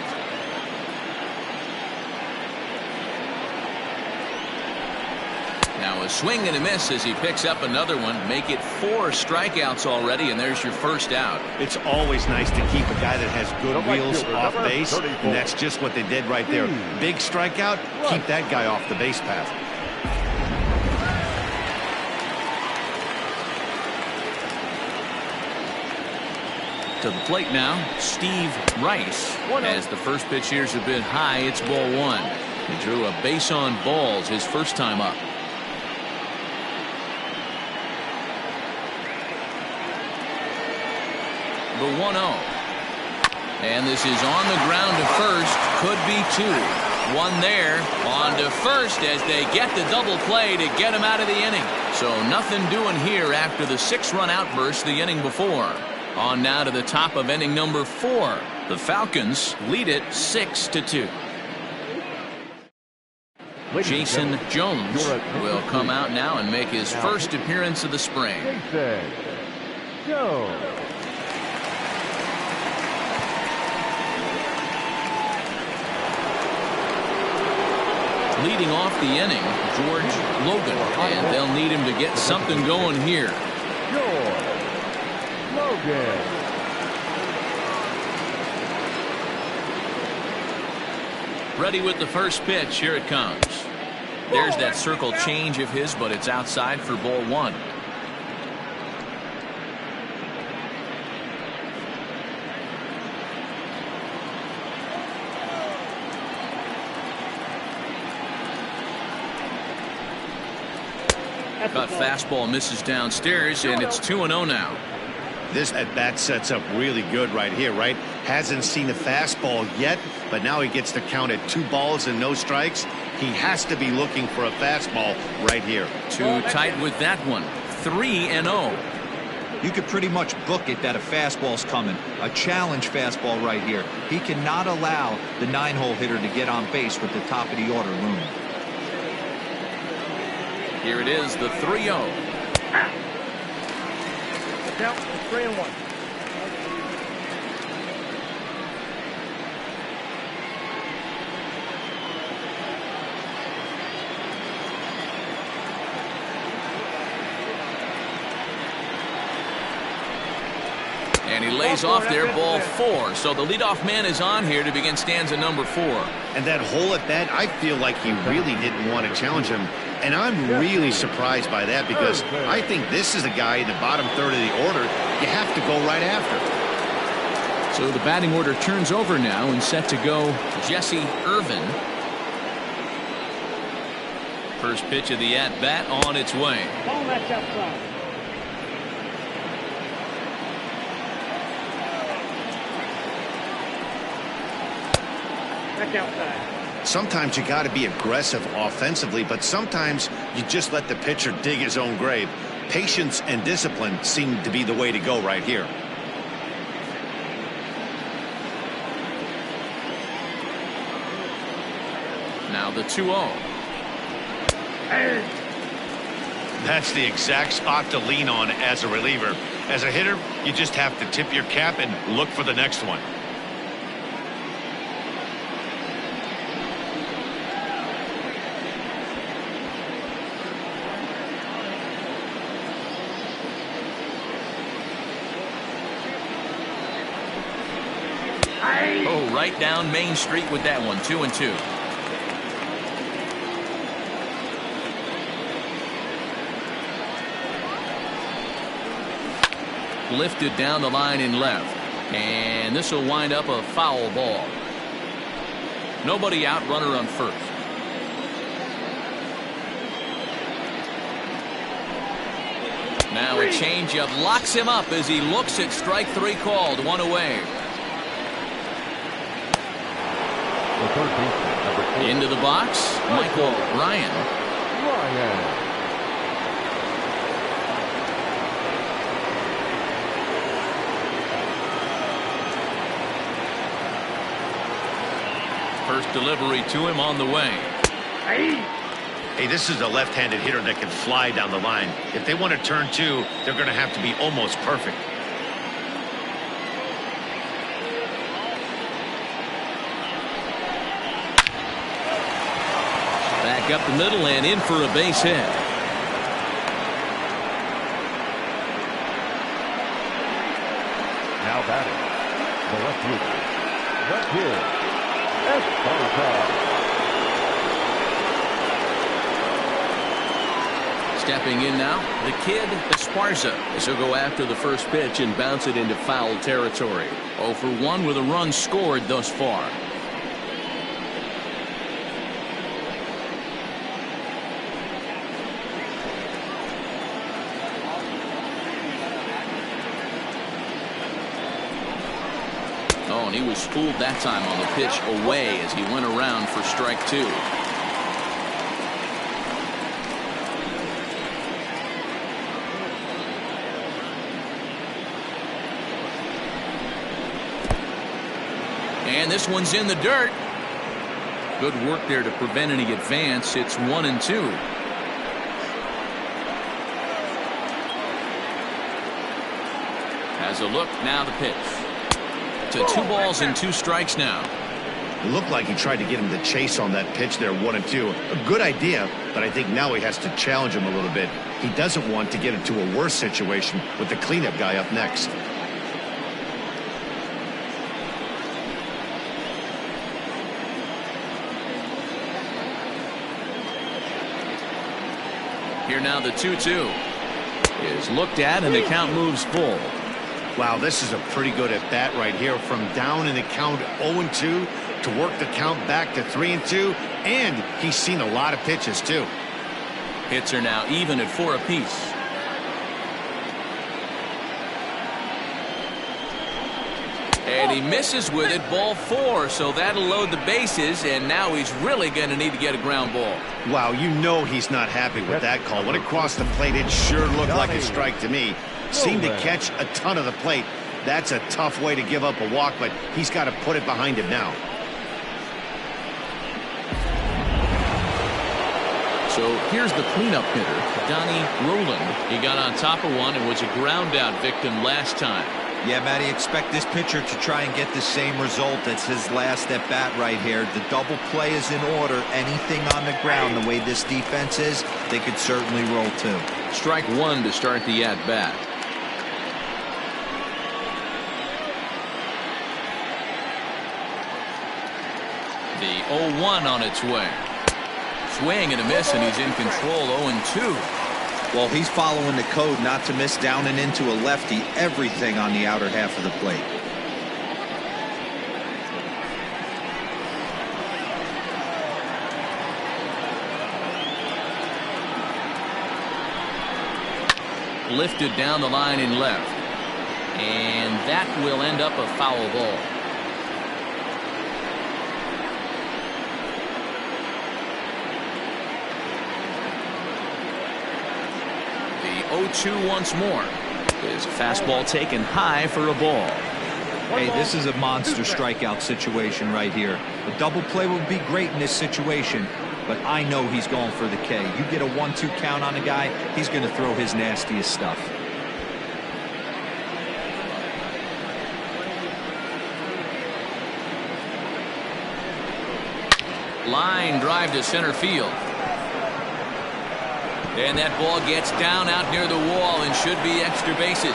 Now a swing and a miss as he picks up another one. Make it 4 strikeouts already, and there's your first out. It's always nice to keep a guy that has good wheels off base, and that's just what they did right there. Big strikeout, keep that guy off the base path. To the plate now, Steve Rice. As the first pitch here's a bit high, it's ball 1. He drew a base on balls his first time up. The 1-0. And this is on the ground to first. could be two. One there. On to first as they get the double play to get him out of the inning. So nothing doing here after the 6-run outburst the inning before. On now to the top of inning number 4. The Falcons lead it 6-2. Jason Jones will come out now and make his first appearance of the spring. Jason Jones. Leading off the inning, George Logan, and they'll need him to get something going here. George Logan. Ready with the first pitch. Here it comes. There's that circle change of his, but it's outside for ball 1. Cut fastball misses downstairs, and it's 2-0 now. This at-bat sets up really good right here, right? Hasn't seen a fastball yet, but now he gets to count at 2 balls and no strikes. He has to be looking for a fastball right here. Too tight with that one. 3-0. You could pretty much book it that a fastball's coming. A challenge fastball right here. He cannot allow the 9-hole hitter to get on base with the top of the order looming. Here it is, the 3-0. Count 3-1. And he lays off there, ball 4. So the leadoff man is on here to begin stanza number 4. And that hole at bat, I feel like he really didn't want to challenge him. And I'm really surprised by that because I think this is a guy in the bottom third of the order you have to go right after. So the batting order turns over now and set to go Jesse Irvin. First pitch of the at-bat on its way. Ball match outside. Back outside. Sometimes you got to be aggressive offensively, but sometimes you just let the pitcher dig his own grave. Patience and discipline seem to be the way to go right here. Now the 2-0. That's the exact spot to lean on as a reliever. As a hitter, you just have to tip your cap and look for the next one. Oh, right down Main Street with that one. 2-2. Lifted down the line in left. And this will wind up a foul ball. Nobody out, runner on first. Now a changeup locks him up as he looks at strike 3 called. 1 away. The third baseman, number 4. Into the box, Michael Ryan. Ryan. First delivery to him on the way. Hey, this is a left-handed hitter that can fly down the line. If they want to turn 2, they're going to have to be almost perfect. Back up the middle and in for a base hit. Now batting, the left fielder. Left field. Stepping in now, the kid Esparza, as he'll go after the first pitch and bounce it into foul territory. 0 for 1 with a run scored thus far. Oh, and he was fooled that time on the pitch away as he went around for strike 2. And this one's in the dirt. Good work there to prevent any advance. It's 1-2. Has a look, now the pitch. To 2 balls and 2 strikes now. It looked like he tried to get him to chase on that pitch there, 1-2. A good idea, but I think now he has to challenge him a little bit. He doesn't want to get into a worse situation with the cleanup guy up next. Here now the 2-2 is looked at, and the count moves full. Wow, this is a pretty good at bat right here. From down in the count 0-2 to work the count back to 3-2, and he's seen a lot of pitches too. Hits are now even at 4 apiece. And he misses with it, ball 4, so that'll load the bases, and now he's really going to need to get a ground ball. Wow, you know he's not happy with that call. When it crossed the plate, it sure looked like a strike to me. Seemed to catch a ton of the plate. That's a tough way to give up a walk, but he's got to put it behind him now. So here's the cleanup hitter, Donnie Rowland. He got on top of one and was a ground out victim last time. Yeah, Matty, expect this pitcher to try and get the same result as his last at bat right here. The double play is in order. Anything on the ground, the way this defense is, they could certainly roll too. Strike 1 to start the at bat. The 0-1 on its way. Swing and a miss, and he's in control. 0-2. Well, he's following the code not to miss down and into a lefty. Everything on the outer half of the plate. Lifted down the line in left, and that will end up a foul ball. The 0-2 once more. Is a fastball taken high for a ball. Hey, this is a monster strikeout situation right here. A double play would be great in this situation, but I know he's going for the K. You get a 1-2 count on a guy, he's going to throw his nastiest stuff. Line drive to center field. And that ball gets down out near the wall and should be extra bases.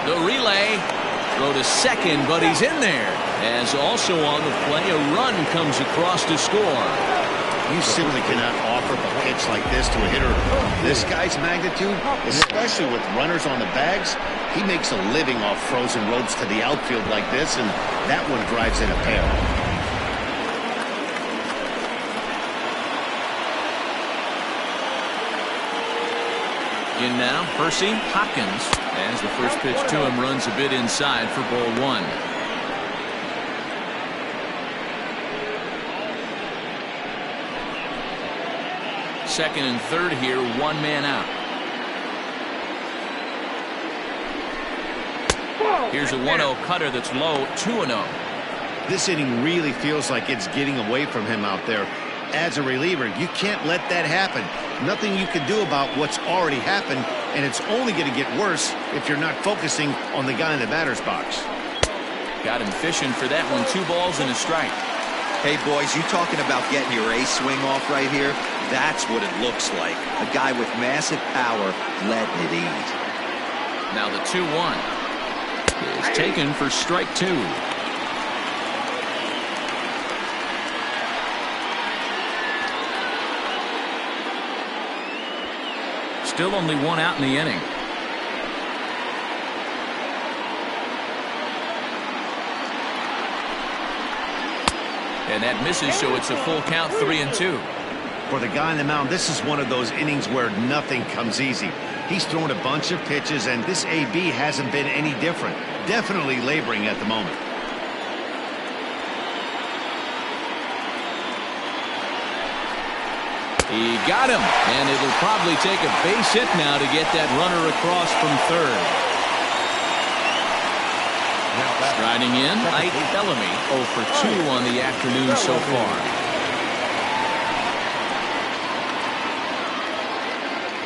The relay. Throw to second, but he's in there. As also on the play, a run comes across to score. You simply cannot offer a pitch like this to a hitter this guy's magnitude, especially with runners on the bags. He makes a living off frozen roads to the outfield like this, and that one drives in a pair. In now, Percy Hopkins, as the first pitch to him runs a bit inside for ball 1. Second and third here, 1 man out. Here's a 1-0 cutter that's low, 2-0. This inning really feels like it's getting away from him out there. As a reliever, you can't let that happen. Nothing you can do about what's already happened, and it's only going to get worse if you're not focusing on the guy in the batter's box. Got him fishing for that one. 2 balls and a strike. Hey, boys, you talking about getting your ace swing off right here? That's what it looks like. A guy with massive power letting it eat. Now the 2-1 is taken for strike 2. Still only 1 out in the inning. And that misses, so it's a full count, 3-2. For the guy on the mound, this is one of those innings where nothing comes easy. He's thrown a bunch of pitches, and this AB hasn't been any different. Definitely laboring at the moment. He got him, and it'll probably take a base hit now to get that runner across from third. Striding in, Ike Bellamy, 0 for 2 on the afternoon so far.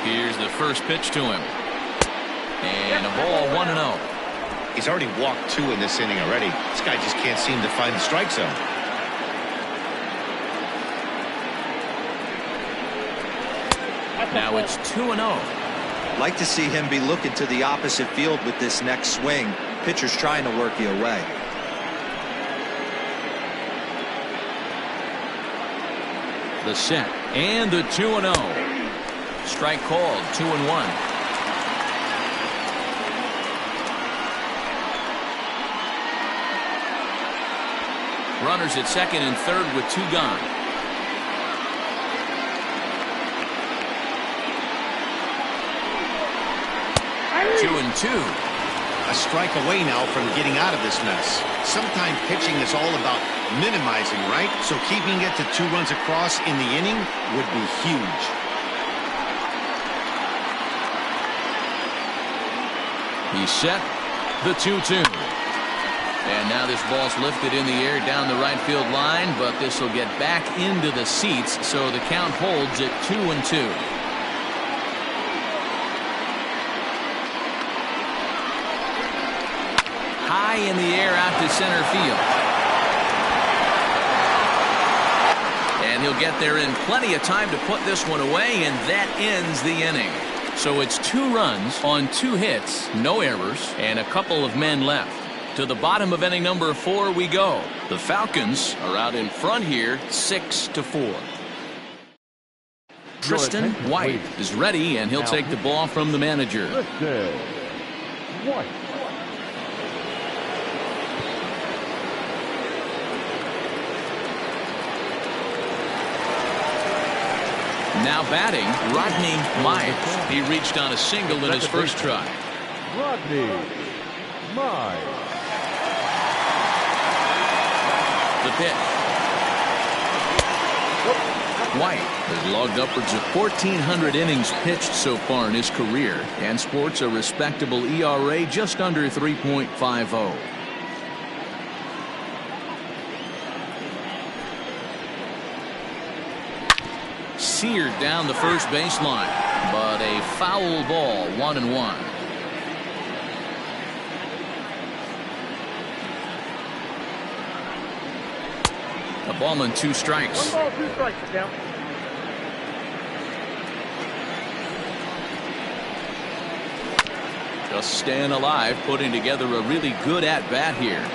Here's the first pitch to him. And a ball 1-0. He's already walked 2 in this inning already. This guy just can't seem to find the strike zone. Now it's 2-0. Like to see him be looking to the opposite field with this next swing. Pitcher's trying to work you away. The set and the 2-0. Strike called, 2-1. Runners at second and third with 2 gone. Two and 2. A strike away now from getting out of this mess. Sometimes pitching is all about minimizing, right? So keeping it to 2 runs across in the inning would be huge. He's set. The 2-2. And now this ball's lifted in the air down the right field line, but this will get back into the seats, so the count holds at 2-2. High in the air out to center field. And he'll get there in plenty of time to put this one away, and that ends the inning. So it's 2 runs on 2 hits, no errors, and a couple of men left. To the bottom of inning number 4 we go. The Falcons are out in front here, 6-4. Tristan White is ready, and he'll take the ball from the manager. White. Now batting, Rodney Myers. He reached on a single in his first try. Rodney Myers. The pitch. White has logged upwards of 1,400 innings pitched so far in his career and sports a respectable ERA just under 3.50. Seared down the first baseline, but a foul ball, 1-1. A ball and 2 strikes. 1 ball, 2 strikes, down. Just staying alive, putting together a really good at-bat here.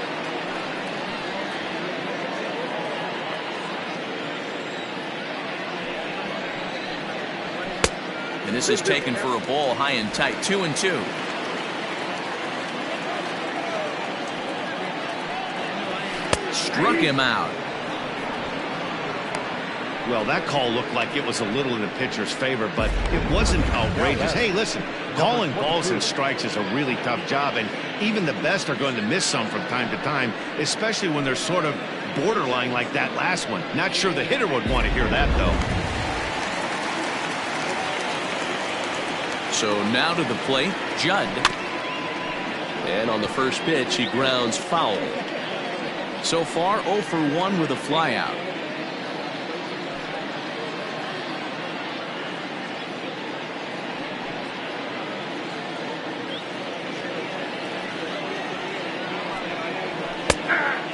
And this is taken for a ball high and tight, 2-2. Struck him out. Well, that call looked like it was a little in the pitcher's favor, but it wasn't outrageous. Hey, listen, calling balls and strikes is a really tough job, and even the best are going to miss some from time to time, especially when they're sort of borderline like that last one. Not sure the hitter would want to hear that, though. So now to the plate, Judd. And on the first pitch, he grounds foul. So far, 0 for 1 with a flyout.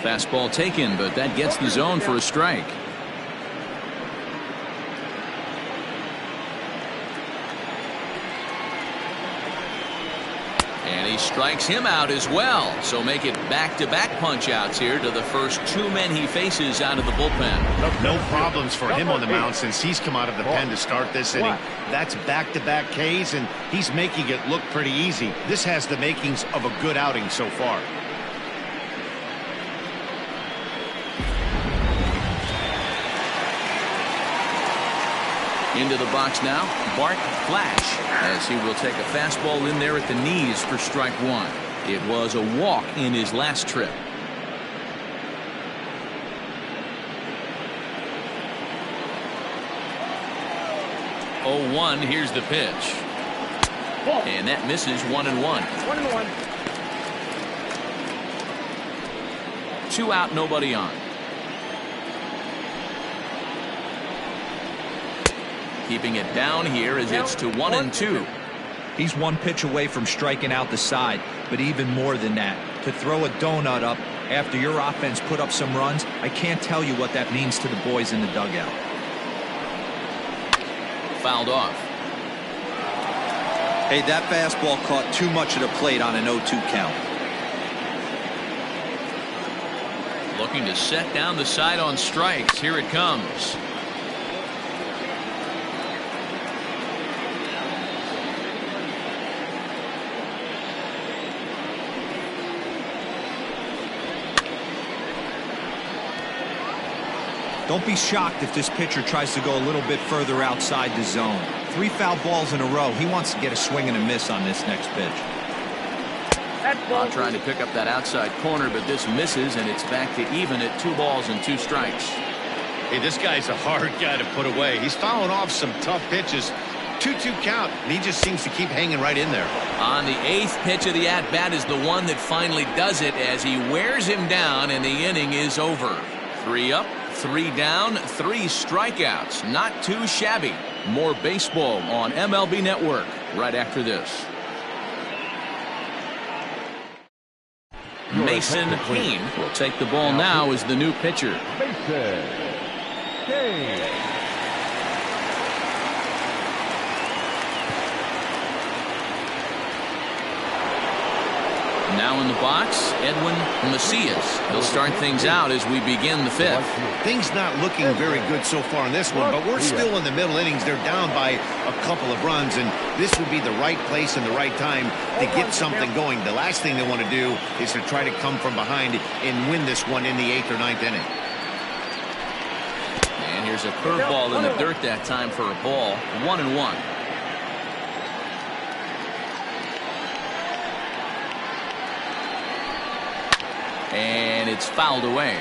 Fastball taken, but that gets the zone for a strike. And he strikes him out as well. So make it back-to-back punch-outs here to the first 2 men he faces out of the bullpen. No problems for him on the mound since he's come out of the pen to start this inning. That's back-to-back Ks, and he's making it look pretty easy. This has the makings of a good outing so far. Into the box now, Bart Flash, as he will take a fastball in there at the knees for strike 1. It was a walk in his last trip. 0-1. Here's the pitch. And that misses 1-1. 1-1. 2 out, nobody on. Keeping it down here as it's to 1-2. He's one pitch away from striking out the side, but even more than that, to throw a donut up after your offense put up some runs, I can't tell you what that means to the boys in the dugout. Fouled off. Hey, that fastball caught too much of the plate on an 0-2 count. Looking to set down the side on strikes. Here it comes. Don't be shocked if this pitcher tries to go a little bit further outside the zone. 3 foul balls in a row. He wants to get a swing and a miss on this next pitch. Trying to pick up that outside corner, but this misses, and it's back to even at 2 balls and 2 strikes. Hey, this guy's a hard guy to put away. He's fouling off some tough pitches. 2-2 count, and he just seems to keep hanging right in there. On the 8th pitch of the at-bat is the one that finally does it as he wears him down, and the inning is over. 3 up, 3 down, 3 strikeouts. Not too shabby. More baseball on MLB Network right after this. Mason Kane will take the ball now as the new pitcher. Mason Kane. Now in the box, Edwin Macias. He'll start things out as we begin the 5th. Things not looking very good so far in this one, but we're still in the middle innings. They're down by a couple of runs, and this would be the right place and the right time to get something going. The last thing they want to do is to try to come from behind and win this one in the 8th or 9th inning. And here's a curveball in the dirt that time for a ball. 1-1. And it's fouled away.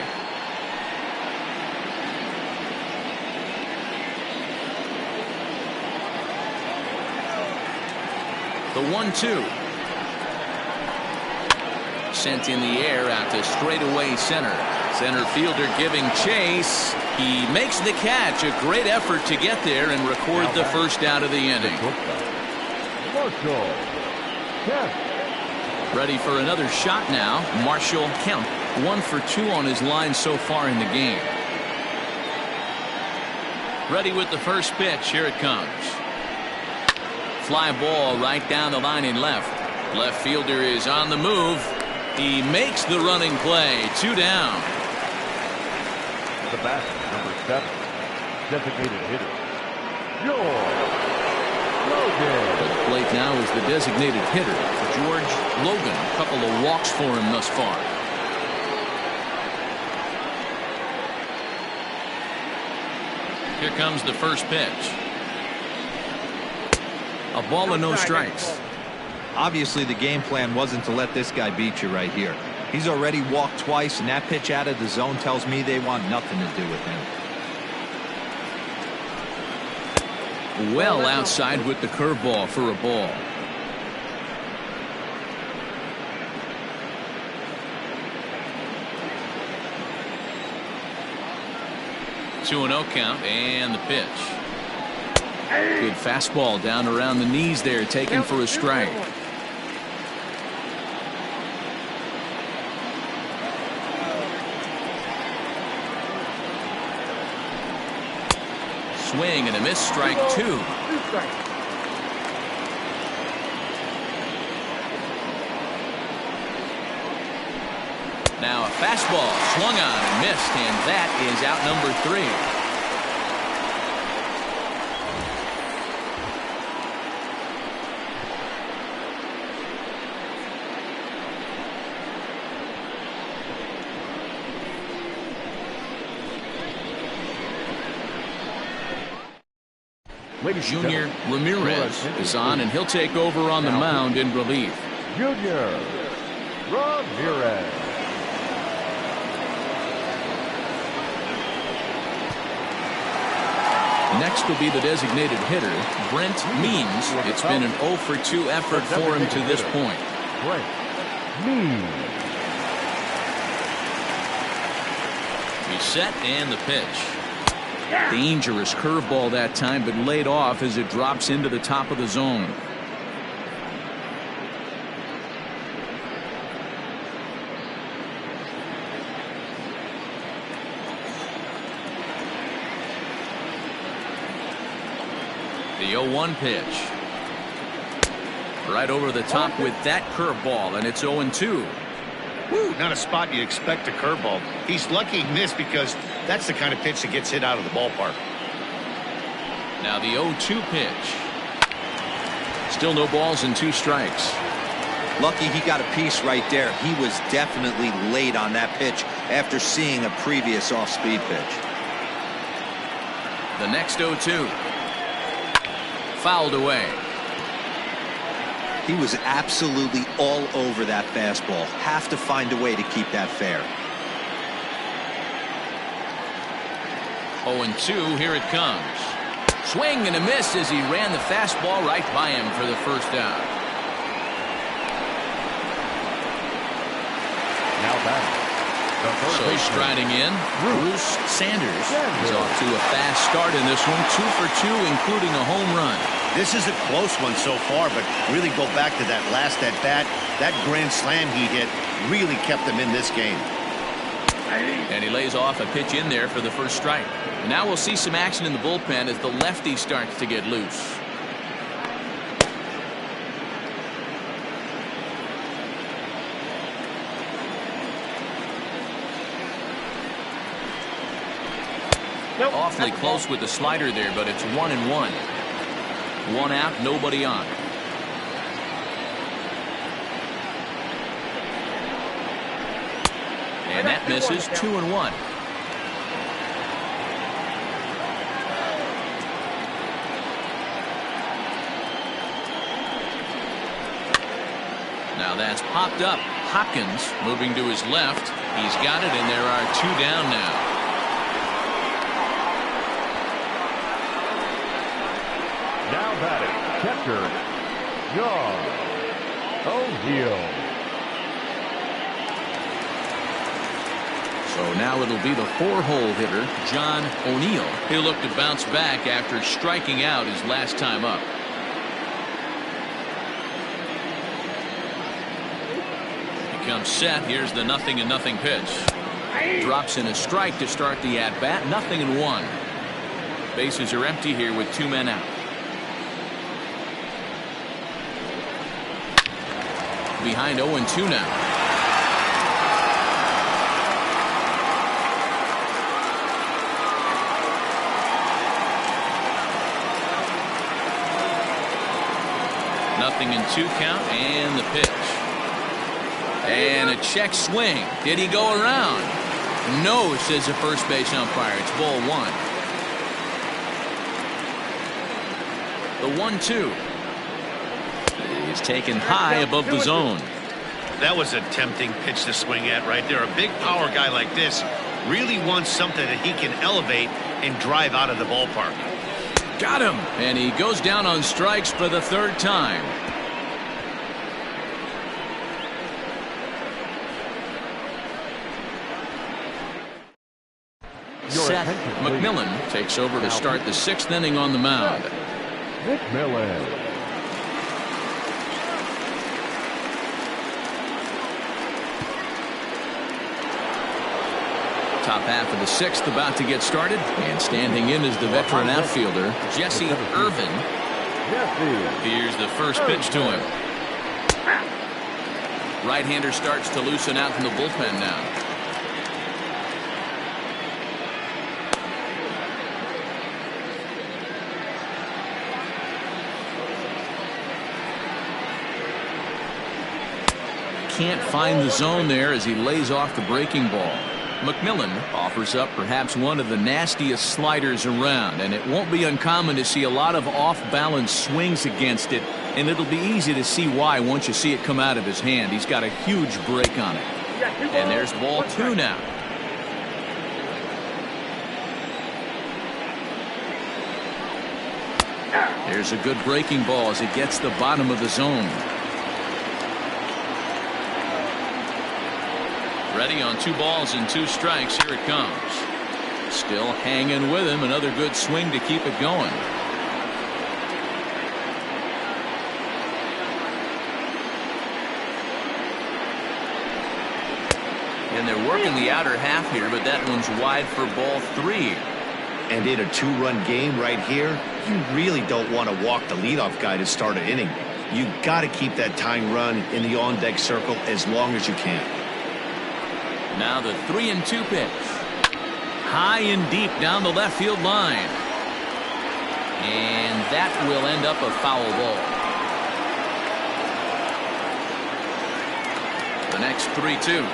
The 1-2. Sent in the air out to straightaway center. Center fielder giving chase. He makes the catch. A great effort to get there and record the first out of the inning. Marshall Kemp. Ready for another shot now. Marshall Kemp, 1 for 2 on his line so far in the game. Ready with the first pitch. Here it comes. Fly ball right down the line in left. Left fielder is on the move. He makes the running play. 2 down. The bat, number 7, designated hitter, George Logan. At the plate now is the designated hitter, George Logan. A couple of walks for him thus far. Here comes the first pitch. A ball and no strikes. Obviously, the game plan wasn't to let this guy beat you right here. He's already walked twice, and that pitch out of the zone tells me they want nothing to do with him. Well outside with the curveball for a ball. Two and 0 count, and the pitch. Good fastball down around the knees there, taken for a strike. Swing and a miss, strike 2. Now a fastball swung on and missed, and that is out number 3. Junior Ramirez is on, and he'll take over on the mound in relief. Junior Ramirez. Next will be the designated hitter, Brent Means. It's been an 0 for 2 effort for him to this point. Brent Means. He's set and the pitch. Dangerous curveball that time, but laid off as it drops into the top of the zone. The 0-1 pitch. Right over the top with that curveball, and it's 0-2. Woo, not a spot you expect a curveball. He's lucky he missed because that's the kind of pitch that gets hit out of the ballpark. Now the 0-2 pitch. Still no balls and 2 strikes. Lucky he got a piece right there. He was definitely late on that pitch after seeing a previous off-speed pitch. The next 0-2. Fouled away. He was absolutely all over that fastball. Have to find a way to keep that fair. 0-2, here it comes. Swing and a miss as he ran the fastball right by him for the first out. Now back. So striding in, Bruce Sanders is off to a fast start in this one. 2 for 2, including a home run. This is a close one so far, but really go back to that last at bat. That grand slam he hit really kept him in this game. And he lays off a pitch in there for the first strike. Now we'll see some action in the bullpen as the lefty starts to get loose. Awfully close with the slider there, but it's 1-1. 1 out, nobody on. And that misses. 2-1. Now that's popped up. Hopkins moving to his left. He's got it, and there are 2 down now. Now batting, catcher, John O'Neill. So now it'll be the 4-hole hitter, John O'Neill. He'll look to bounce back after striking out his last time up. He comes set. Here's the 0-0 pitch. Drops in a strike to start the at-bat. 0-1. Bases are empty here with 2 men out. Behind 0-2 now. Nothing in 2 count, and the pitch. And a check swing. Did he go around? No, says the first base umpire. It's ball 1. The 1-2. He's taken high above the zone. That was a tempting pitch to swing at right there. A big power guy like this really wants something that he can elevate and drive out of the ballpark. Got him. And he goes down on strikes for the 3rd time. Seth McMillan takes over to start the 6th inning on the mound. McMillan. Top half of the 6th about to get started, and standing in is the veteran outfielder Jesse Irvin. Here's the first pitch to him. Right-hander starts to loosen out from the bullpen now. Can't find the zone there as he lays off the breaking ball. McMillan offers up perhaps one of the nastiest sliders around, and it won't be uncommon to see a lot of off-balance swings against it, and it'll be easy to see why once you see it come out of his hand. He's got a huge break on it. And there's ball 2 now. There's a good breaking ball as it gets the bottom of the zone. Ready on 2 balls and 2 strikes. Here it comes. Still hanging with him. Another good swing to keep it going. And they're working the outer half here, but that one's wide for ball 3. And in a 2-run game right here, you really don't want to walk the leadoff guy to start an inning. You got to keep that tying run in the on-deck circle as long as you can. Now the 3-2 pitch. High and deep down the left field line. And that will end up a foul ball. The next 3-2.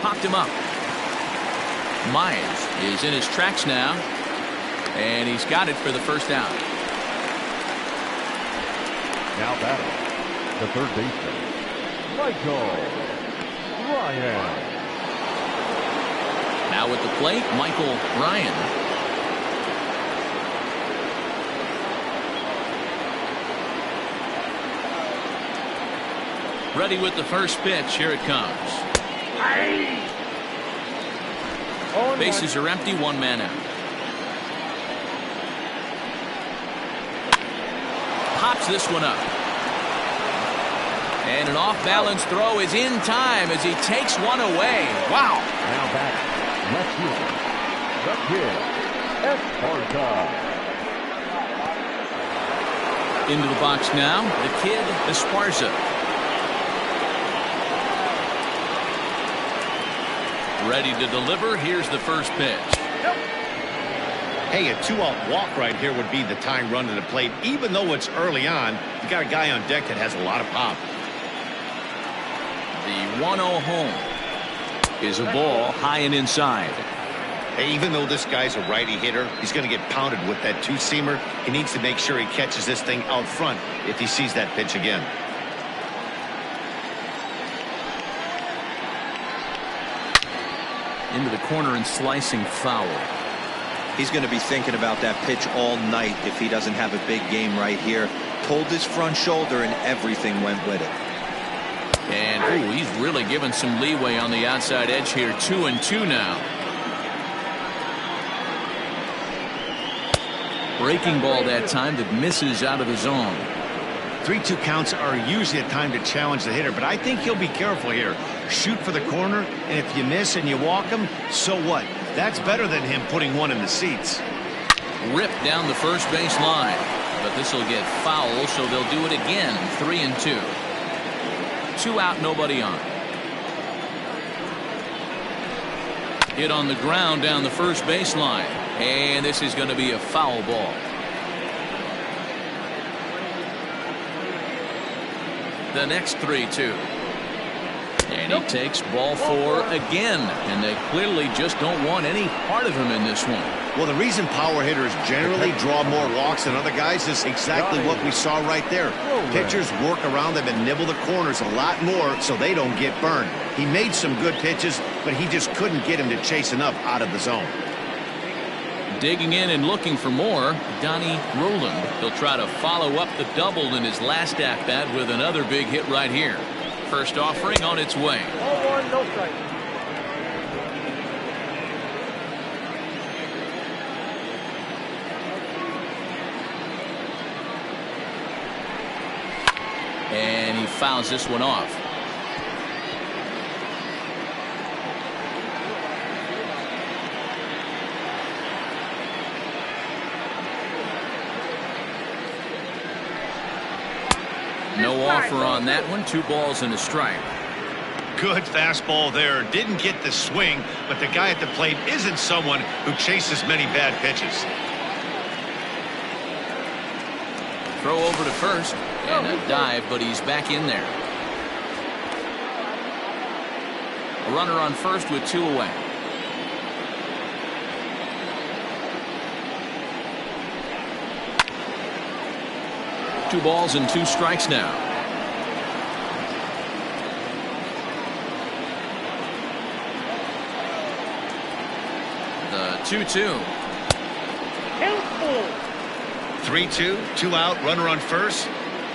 Popped him up. Myers is in his tracks now, and he's got it for the first out. Now batting, the third baseman, Michael Ryan. Now at the plate, Michael Ryan. Ready with the first pitch. Here it comes. Bases are empty, 1 man out. Pops this one up. And an off-balance throw is in time as he takes one away. Wow. Now back, left fielder, the kid, Esparza. Into the box now, the kid, Esparza. Ready to deliver. Here's the first pitch. Hey, a 2-out walk right here would be the tying run to the plate. Even though it's early on, you got a guy on deck that has a lot of pop. The 1-0 home is a ball high and inside. Hey, even though this guy's a righty hitter, he's going to get pounded with that 2-seamer. He needs to make sure he catches this thing out front if he sees that pitch again. Into the corner and slicing foul. He's going to be thinking about that pitch all night if he doesn't have a big game right here. Pulled his front shoulder and everything went with it. And ooh, he's really given some leeway on the outside edge here. 2-2 now. Breaking ball that time that misses out of the zone. 3-2 counts are usually a time to challenge the hitter, but I think he'll be careful here. Shoot for the corner, and if you miss and you walk him, so what? That's better than him putting one in the seats. Ripped down the first base line, but this will get foul, so they'll do it again. 3-2. 2 out, nobody on. Hit on the ground down the first base line, and this is going to be a foul ball. The next 3-2. And he takes ball 4 again, and they clearly just don't want any part of him in this one. Well, the reason power hitters generally draw more walks than other guys is exactly what we saw right there. Pitchers work around them and nibble the corners a lot more so they don't get burned. He made some good pitches, but he just couldn't get him to chase enough out of the zone. Digging in and looking for more, Donnie Roland. He'll try to follow up the double in his last at-bat with another big hit right here. First offering on its way. 0-1, no strike. And he fouls this one off. No offer on that one. 2 balls and a strike. Good fastball there. Didn't get the swing, but the guy at the plate isn't someone who chases many bad pitches. Throw over to first and a dive, but he's back in there. A runner on first with 2 away. 2 balls and 2 strikes now. The 2-2. 3-2, 2 out, runner on first.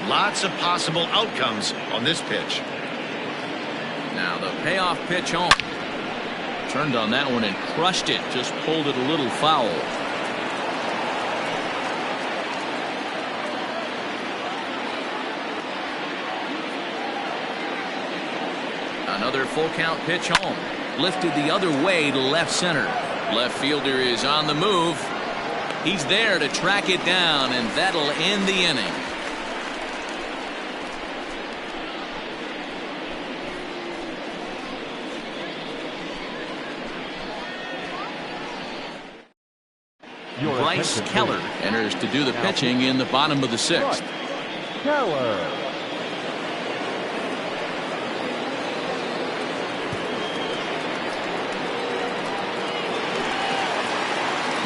Lots of possible outcomes on this pitch. Now the payoff pitch home. Turned on that one and crushed it. Just pulled it a little foul. Another full count pitch home. Lifted the other way to left center. Left fielder is on the move. He's there to track it down, and that'll end the inning. Bryce Keller enters to do the pitching in the bottom of the 6th. Keller.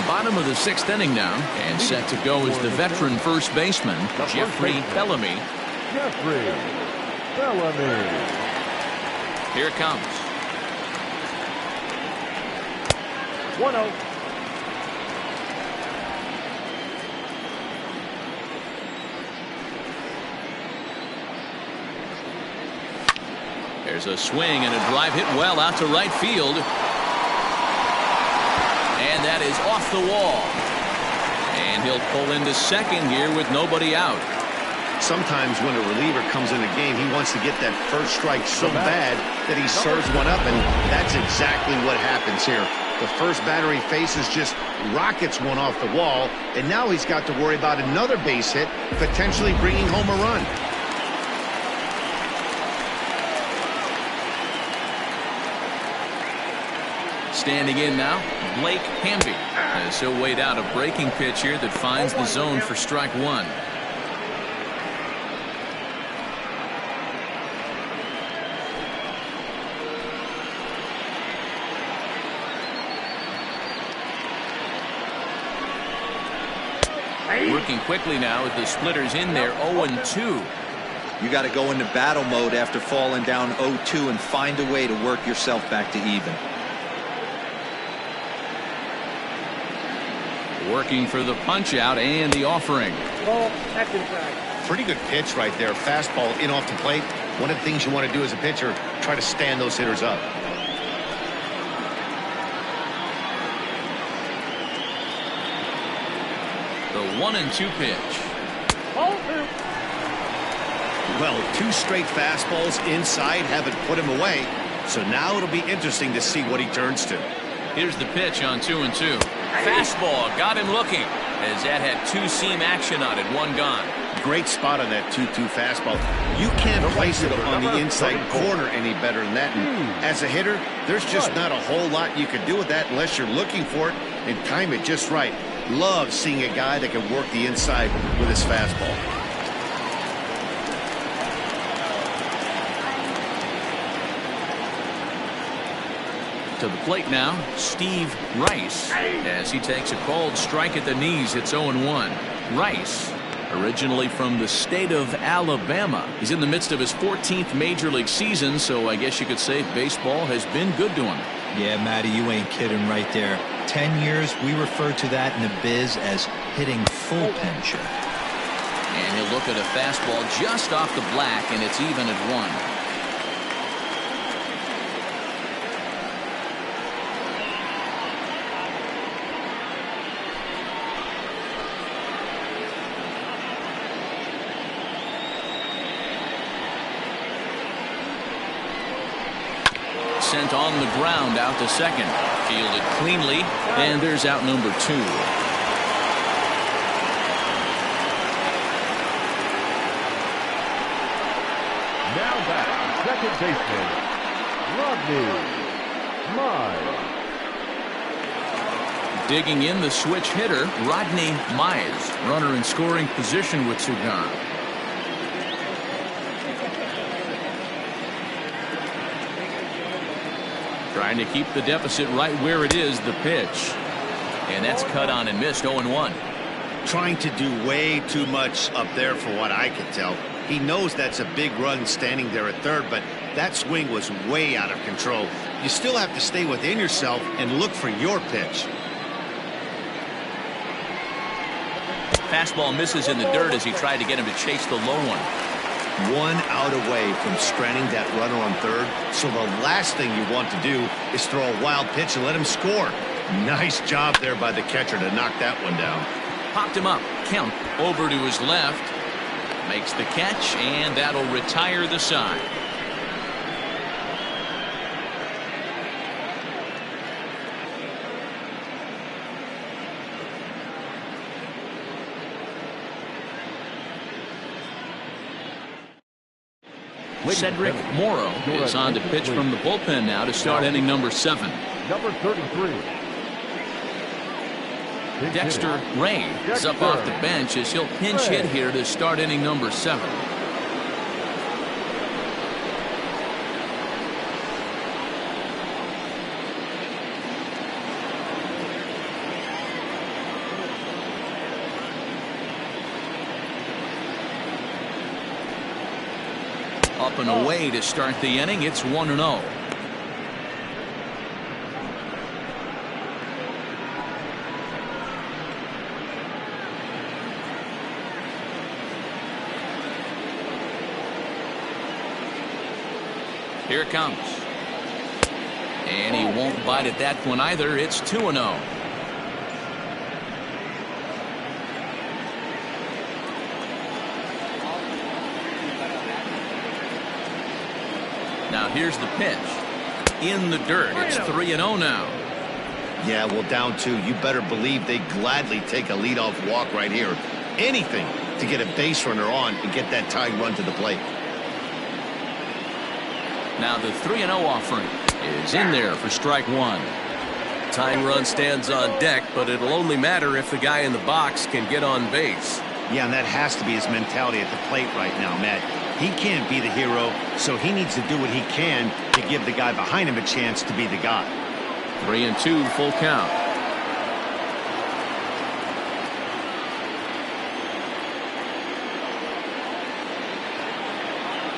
Bottom of the 6th inning now, and set to go is the veteran first baseman, Jeffrey Bellamy. Jeffrey Bellamy. Here it comes. 1-0. There's a swing and a drive hit well out to right field. And that is off the wall. And he'll pull into second here with nobody out. Sometimes when a reliever comes in the game, he wants to get that first strike so bad that he serves one up, and that's exactly what happens here. The first batter he faces just rockets one off the wall, and now he's got to worry about another base hit, potentially bringing home a run. Standing in now, Blake Hamby, as he'll wait out a breaking pitch here that finds the zone for strike 1. Working quickly now with the splitters in there, 0-2. You got to go into battle mode after falling down 0-2 and find a way to work yourself back to even. Working for the punch out and the offering. Ball, that's inside. Pretty good pitch right there. Fastball in off the plate. One of the things you want to do as a pitcher, try to stand those hitters up. The 1-2 pitch. Ball 2. Well, 2 straight fastballs inside haven't put him away. So now it'll be interesting to see what he turns to. Here's the pitch on 2-2. Fastball got him looking, as that had 2-seam action on it, 1 gone. Great spot on that 2-2 fastball. You can't place it on the inside corner any better than that. And as a hitter, there's just not a whole lot you can do with that unless you're looking for it and time it just right. Love seeing a guy that can work the inside with his fastball. To the plate now, Steve Rice, as he takes a called strike at the knees. It's 0-1. Rice, originally from the state of Alabama. He's in the midst of his 14th major league season, so I guess you could say baseball has been good to him. Yeah, Matty, you ain't kidding right there. 10 years, we refer to that in the biz as hitting full pincher. And he'll look at a fastball just off the black, and it's even at 1. Sent on the ground out to second. Fielded cleanly, and there's out number 2. Now back, second baseman, Rodney Mize. Digging in the switch hitter, Rodney Mize. Runner in scoring position with 2 gone. Trying to keep the deficit right where it is, the pitch. And that's cut on and missed, 0-1. trying to do way too much up there for what I can tell. He knows that's a big run standing there at third, but that swing was way out of control. You still have to stay within yourself and look for your pitch. Fastball misses in the dirt as he tried to get him to chase the low one. One out away from stranding that runner on third, so the last thing you want to do is throw a wild pitch and let him score. Nice job there by the catcher to knock that one down. Popped him up. Count over to his left. Makes the catch, and that'll retire the side. Cedric Morrow is on to pitch from the bullpen now to start inning number 7. Number 33. Dexter Ray is up off the bench as he'll pinch hit here to start inning number 7. Up and away to start the inning. It's 1-0. Here it comes. And he won't bite at that one either. It's 2-0. Now here's the pitch. In the dirt. It's 3-0 now. Yeah, well, down 2. You better believe they gladly take a leadoff walk right here. Anything to get a base runner on and get that tying run to the plate. Now the 3-0 offering is in there for strike 1. Tying run stands on deck, but it'll only matter if the guy in the box can get on base. Yeah, and that has to be his mentality at the plate right now, Matt. He can't be the hero, so he needs to do what he can to give the guy behind him a chance to be the guy. 3-2 full count.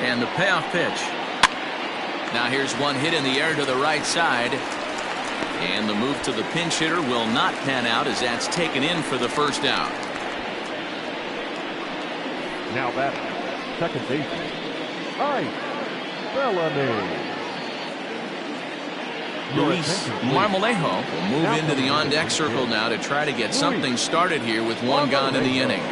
And the payoff pitch. Now here's one hit in the air to the right side. And the move to the pinch hitter will not pan out as that's taken in for the first out. Now that second baseman, Bellamy. Luis Marmolejo will move into the on-deck circle now to try to get something started here with one gone in the inning.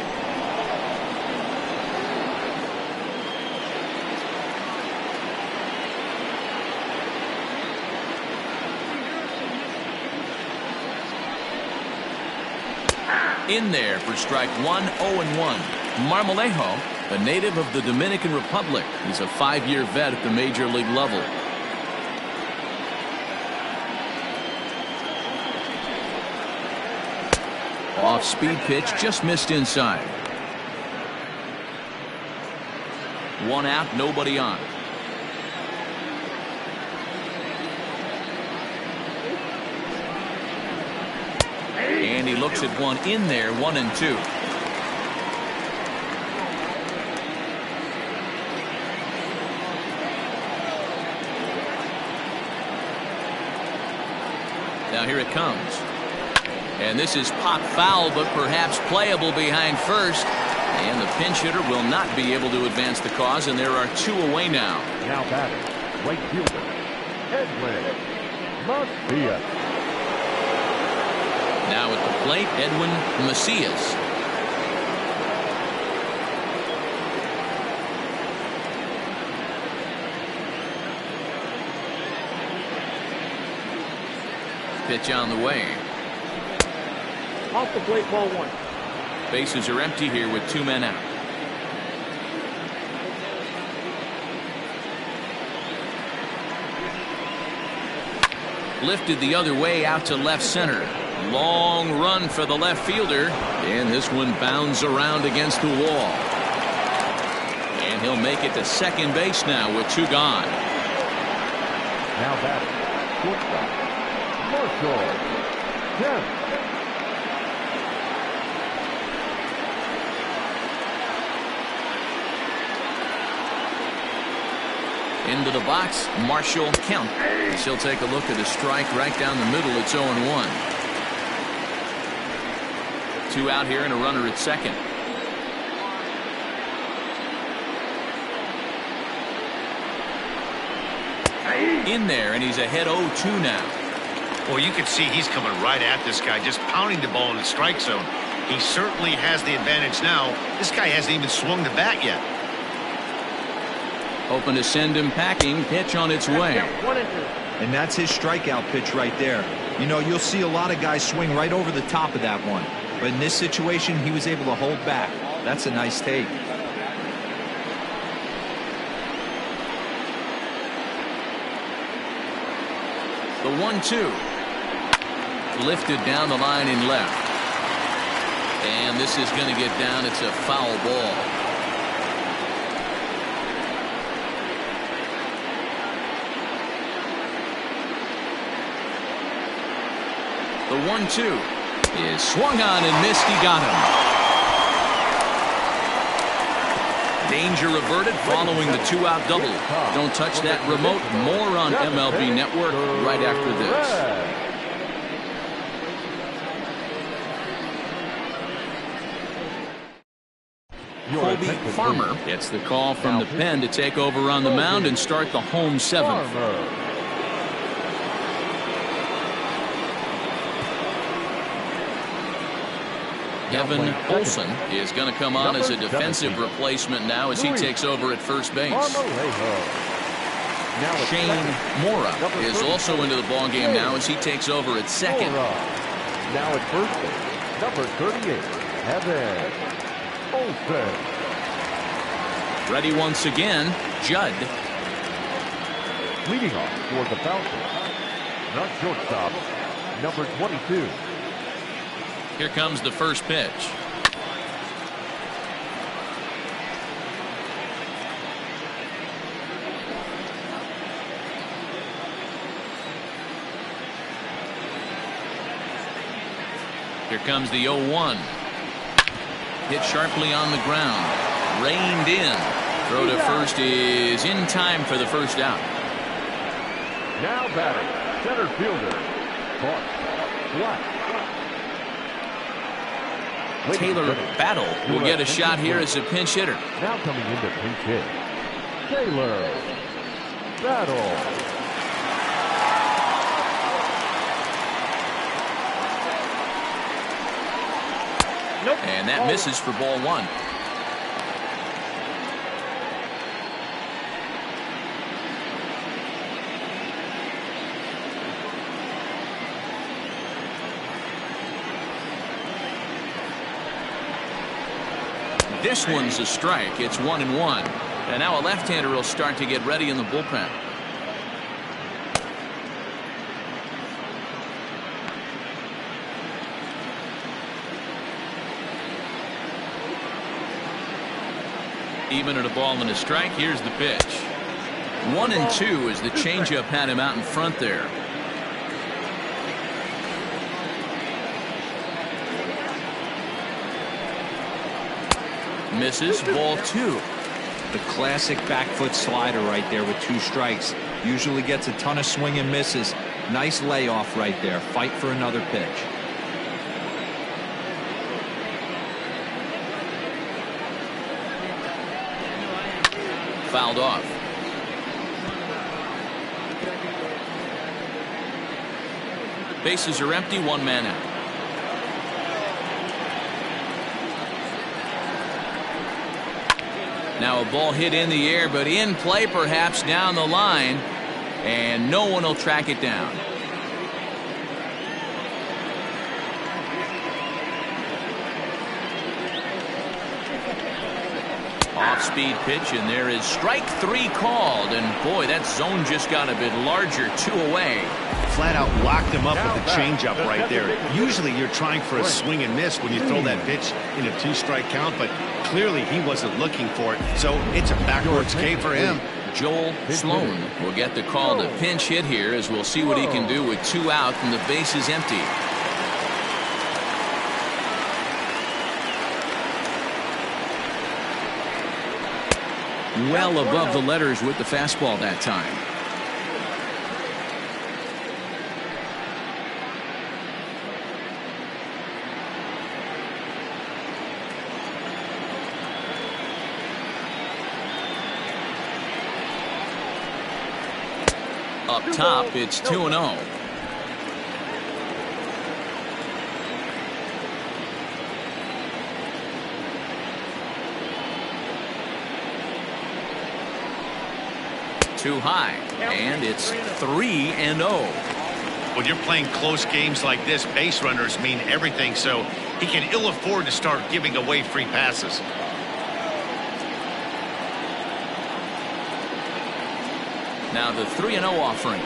In there for strike 1, 0-1. Marmolejo, a native of the Dominican Republic. He's a 5-year vet at the major league level. Off-speed pitch just missed inside. 1 out, nobody on. And he looks at one in there, 1-2. Now here it comes. And this is pop foul, but perhaps playable behind first. And the pinch hitter will not be able to advance the cause, and there are 2 away now. Now batting, right fielder, Edwin Macias. Now at the plate, Edwin Macias. Pitch on the way. Off the plate, ball 1. Bases are empty here with 2 men out. Lifted the other way out to left center. Long run for the left fielder, and this one bounds around against the wall. And he'll make it to second base now with 2 gone. Now batting, shortstop, Marshall Kemp. Into the box, Marshall Kemp. She'll take a look at a strike right down the middle. It's 0-1. 2 out here and a runner at second. In there, and he's ahead 0-2 now. Well, you can see he's coming right at this guy, just pounding the ball in the strike zone. He certainly has the advantage now. This guy hasn't even swung the bat yet. Hoping to send him packing. Pitch on its way. And that's his strikeout pitch right there. You know, you'll see a lot of guys swing right over the top of that one. But in this situation, he was able to hold back. That's a nice take. The 1-2. Lifted down the line in left. And this is going to get down. It's a foul ball. The 1-2 is swung on and missed. He got him. Danger averted following the 2-out double. Don't touch that remote. More on MLB Network right after this. Colby Farmer gets the call from the pen to take over on the mound and start the home 7th. Evan Olson is going to come on as a defensive replacement now as he takes over at first base. Shane Mora is also into the ballgame now as he takes over at second. Now at first base, number 38, Evan Olson. Ready once again, Judd. Leading off for the Falcons, the shortstop, number 22. Here comes the first pitch. Here comes the 0-1. Hit sharply on the ground. Reined in. Throw to first is in time for the first out. Now batting, center fielder, Clark Black. Taylor Battle will get a shot here as a pinch hitter. Now coming into pinch hit, Taylor Battle. And that misses for ball 1. This one's a strike. It's 1-1. And now a left-hander will start to get ready in the bullpen. Even at a ball and a strike, here's the pitch. 1-2 as the changeup had him out in front there. Misses, ball 2. The classic back foot slider right there with 2 strikes. Usually gets a ton of swing and misses. Nice layoff right there. Fight for another pitch. Fouled off. Bases are empty, 1 man out. Now a ball hit in the air, but in play perhaps down the line, and no one will track it down. Off-speed pitch, and there is strike 3 called, and boy, that zone just got a bit larger, 2 away. Flat out locked him up with the changeup right there. Usually you're trying for a swing and miss when you throw that pitch in a 2-strike count, but clearly he wasn't looking for it, so it's a backwards K for him. Joel Sloan will get the call to pinch hit here, as we'll see what he can do with 2 out and the bases empty. Well above the letters with the fastball that time. Up top, it's 2-0. Too high, and it's 3-0. When you're playing close games like this, base runners mean everything, so he can ill afford to start giving away free passes. Now the 3-0 offering.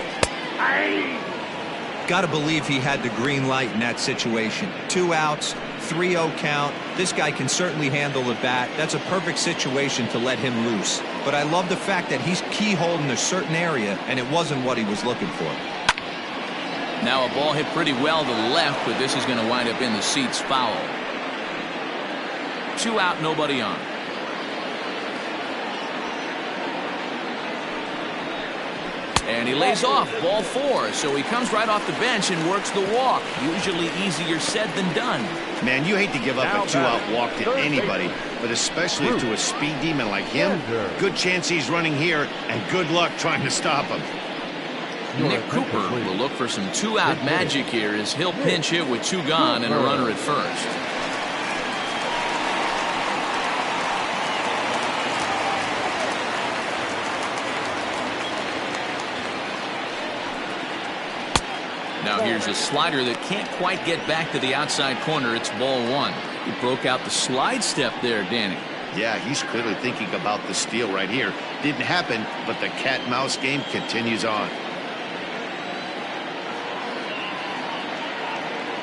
Got to believe he had the green light in that situation. 2 outs, 3-0 count. This guy can certainly handle the bat. That's a perfect situation to let him loose. But I love the fact that he's keyholed in a certain area, and it wasn't what he was looking for. Now a ball hit pretty well to the left, but this is going to wind up in the seats foul. 2 out, nobody on. And he lays off, ball 4, so he comes right off the bench and works the walk. Usually easier said than done. Man, you hate to give up a 2-out walk to anybody, but especially to a speed demon like him. Good chance he's running here, and good luck trying to stop him. Nick Cooper will look for some 2-out magic here as he'll pinch hit with 2 gone and a runner at first. Now here's a slider that can't quite get back to the outside corner. It's ball 1. He broke out the slide step there, Danny. Yeah, he's clearly thinking about the steal right here. Didn't happen, but the cat-mouse game continues on.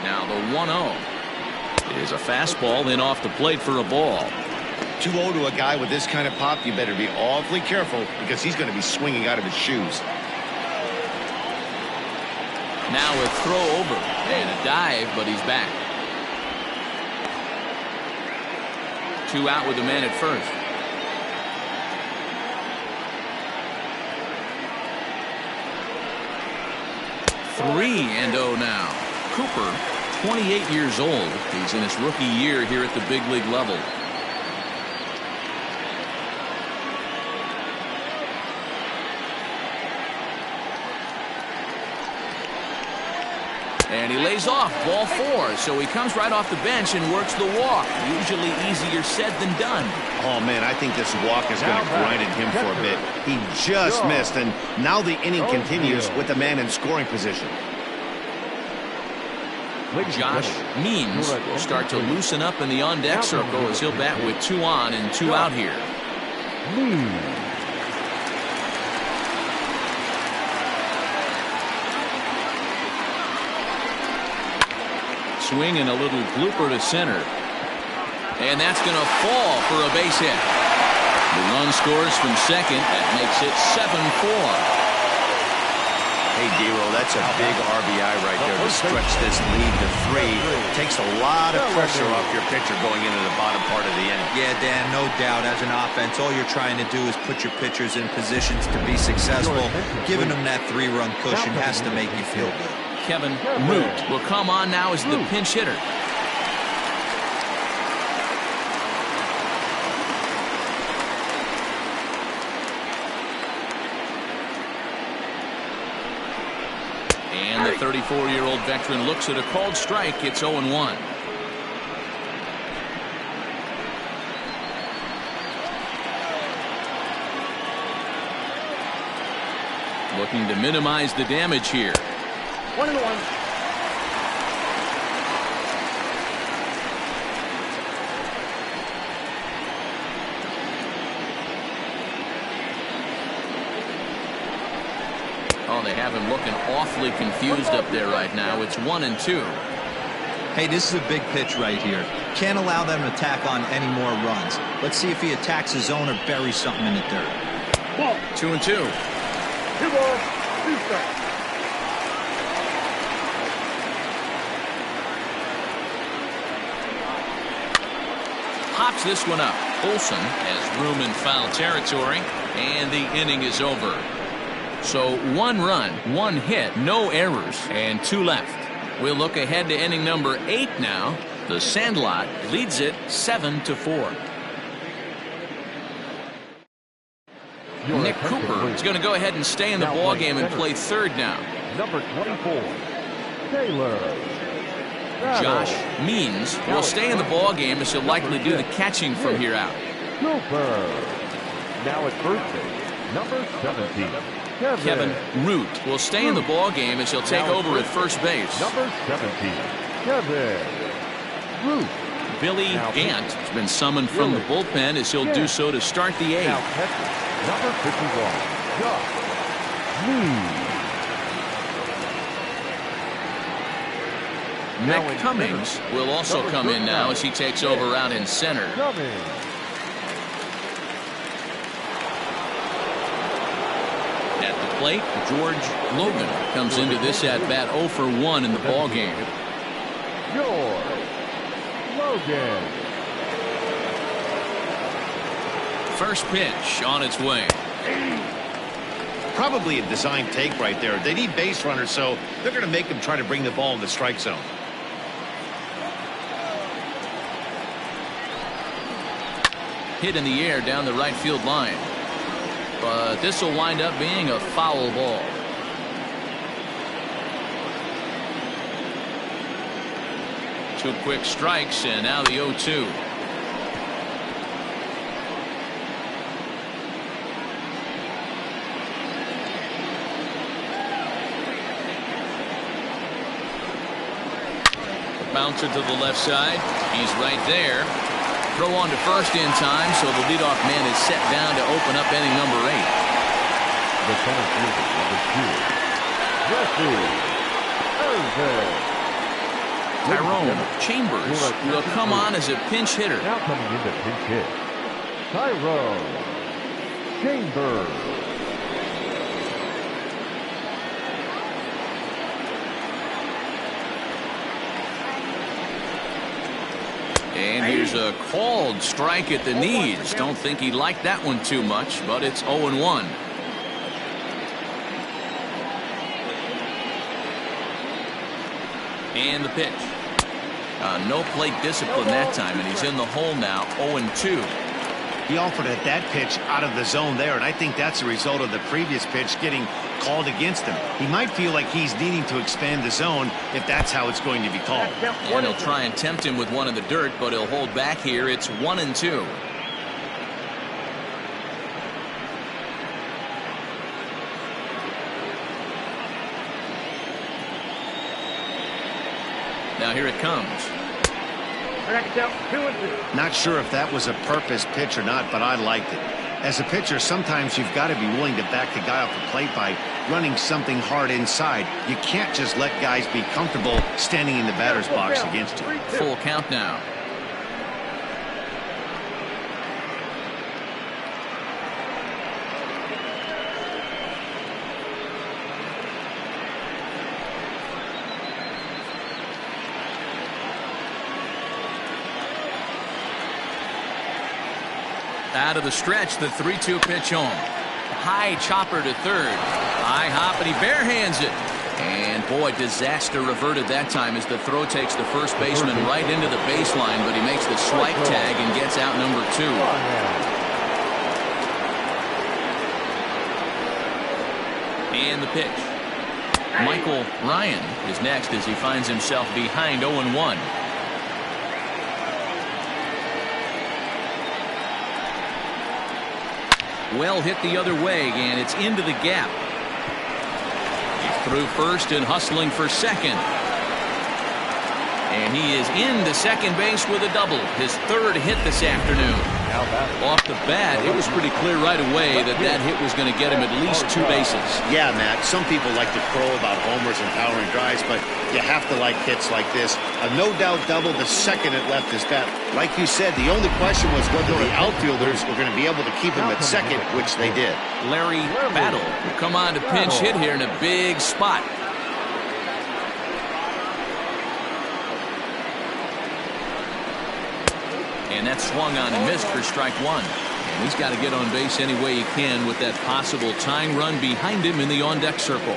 Now the 1-0 is a fastball in off the plate for a ball. 2-0 to a guy with this kind of pop, you better be awfully careful because he's going to be swinging out of his shoes. Now a throw over and a dive, but he's back. 2 out with the man at first. Three and 0 now. Cooper, 28 years old. He's in his rookie year here at the big league level. And he lays off, ball 4, so he comes right off the bench and works the walk. Usually easier said than done. Oh, man, I think this walk is going to grind at him for a bit. He just missed, and now the inning continues with the man in scoring position. Josh Means will start to loosen up in the on-deck circle as he'll bat with 2 on and 2 out here. Swing and a little blooper to center. And that's going to fall for a base hit. The run scores from second. That makes it 7-4. Hey, Dero, that's a big RBI right there to stretch this lead to 3. Takes a lot of pressure off your pitcher going into the bottom part of the inning. Yeah, Dan, no doubt. As an offense, all you're trying to do is put your pitchers in positions to be successful. Giving them that 3-run cushion has to make you feel good. Kevin Root will come on now as the pinch hitter. And the 34-year-old veteran looks at a called strike. It's 0-1. Looking to minimize the damage here. 1-1. Oh, they have him looking awfully confused up there right now. It's 1-2. Hey, this is a big pitch right here. Can't allow them to tack on any more runs. Let's see if he attacks his zone or buries something in the dirt. 2-2. 2 balls, 2 strikes. pops this one up. Olsen has room in foul territory, and the inning is over. So 1 run, 1 hit, no errors, and 2 left. We'll look ahead to inning number 8 now. The Sandlot leads it 7-4. Nick Cooper is going to go ahead and stay in the ball game and play third now. Number 24, Taylor. Josh Means will stay in the ball game as he'll likely do the catching from here out. Cooper. Now at first base, number 17, Kevin Root will stay in the ball game as he'll take over at first base. Number 17, Kevin Root. Billy Gant has been summoned from the bullpen as he'll do so to start the 8th. Now catcher, number 51, Josh Means. Nick Cummings will also come in now as he takes over out in center. At the plate, George Logan comes into this at bat 0 for 1 in the ball game. George Logan. First pitch on its way. Probably a design take right there. They need base runners, so they're going to make him try to bring the ball in the strike zone. Hit in the air down the right field line. But this will wind up being a foul ball. Two quick strikes, and now the 0-2. Bouncer to the left side. He's right there. Throw on to first in time, so the leadoff man is set down to open up inning number 8. The center fielder, number 2, Jesse Tyrone Chambers will come on as a pinch hitter. Now coming in to pinch hit, Tyrone Chambers. And here's a called strike at the knees. Don't think he liked that one too much, but it's 0-1. And the pitch. No plate discipline that time, and he's in the hole now, 0-2. He offered at that pitch out of the zone there, and I think that's a result of the previous pitch getting called against him. He might feel like he's needing to expand the zone if that's how it's going to be called. And he'll try and tempt him with one in the dirt, but he'll hold back here. It's 1-2. Now here it comes. Not sure if that was a purpose pitch or not, but I liked it. As a pitcher, sometimes you've got to be willing to back the guy off the plate by running something hard inside. You can't just let guys be comfortable standing in the batter's box against you. Full count now. Out of the stretch, the 3-2 pitch home. High chopper to third. High hop, and he barehands it. And boy, disaster reverted that time as the throw takes the first baseman right into the baseline, but he makes the swipe tag and gets out number 2. And the pitch. Michael Ryan is next as he finds himself behind 0-1. Well hit the other way, and it's into the gap. He's through first and hustling for second. And he is into second base with a double, his third hit this afternoon. Off the bat, it was pretty clear right away that that hit was going to get him at least 2 bases. Yeah, Matt, some people like to crow about homers and powering drives, but you have to like hits like this. A no-doubt double the second it left his bat. Like you said, the only question was whether the outfielders were going to be able to keep him at second, which they did. Larry Battle will come on to pinch hit here in a big spot. And that swung on and missed for strike one. And he's got to get on base any way he can with that possible tying run behind him in the on-deck circle.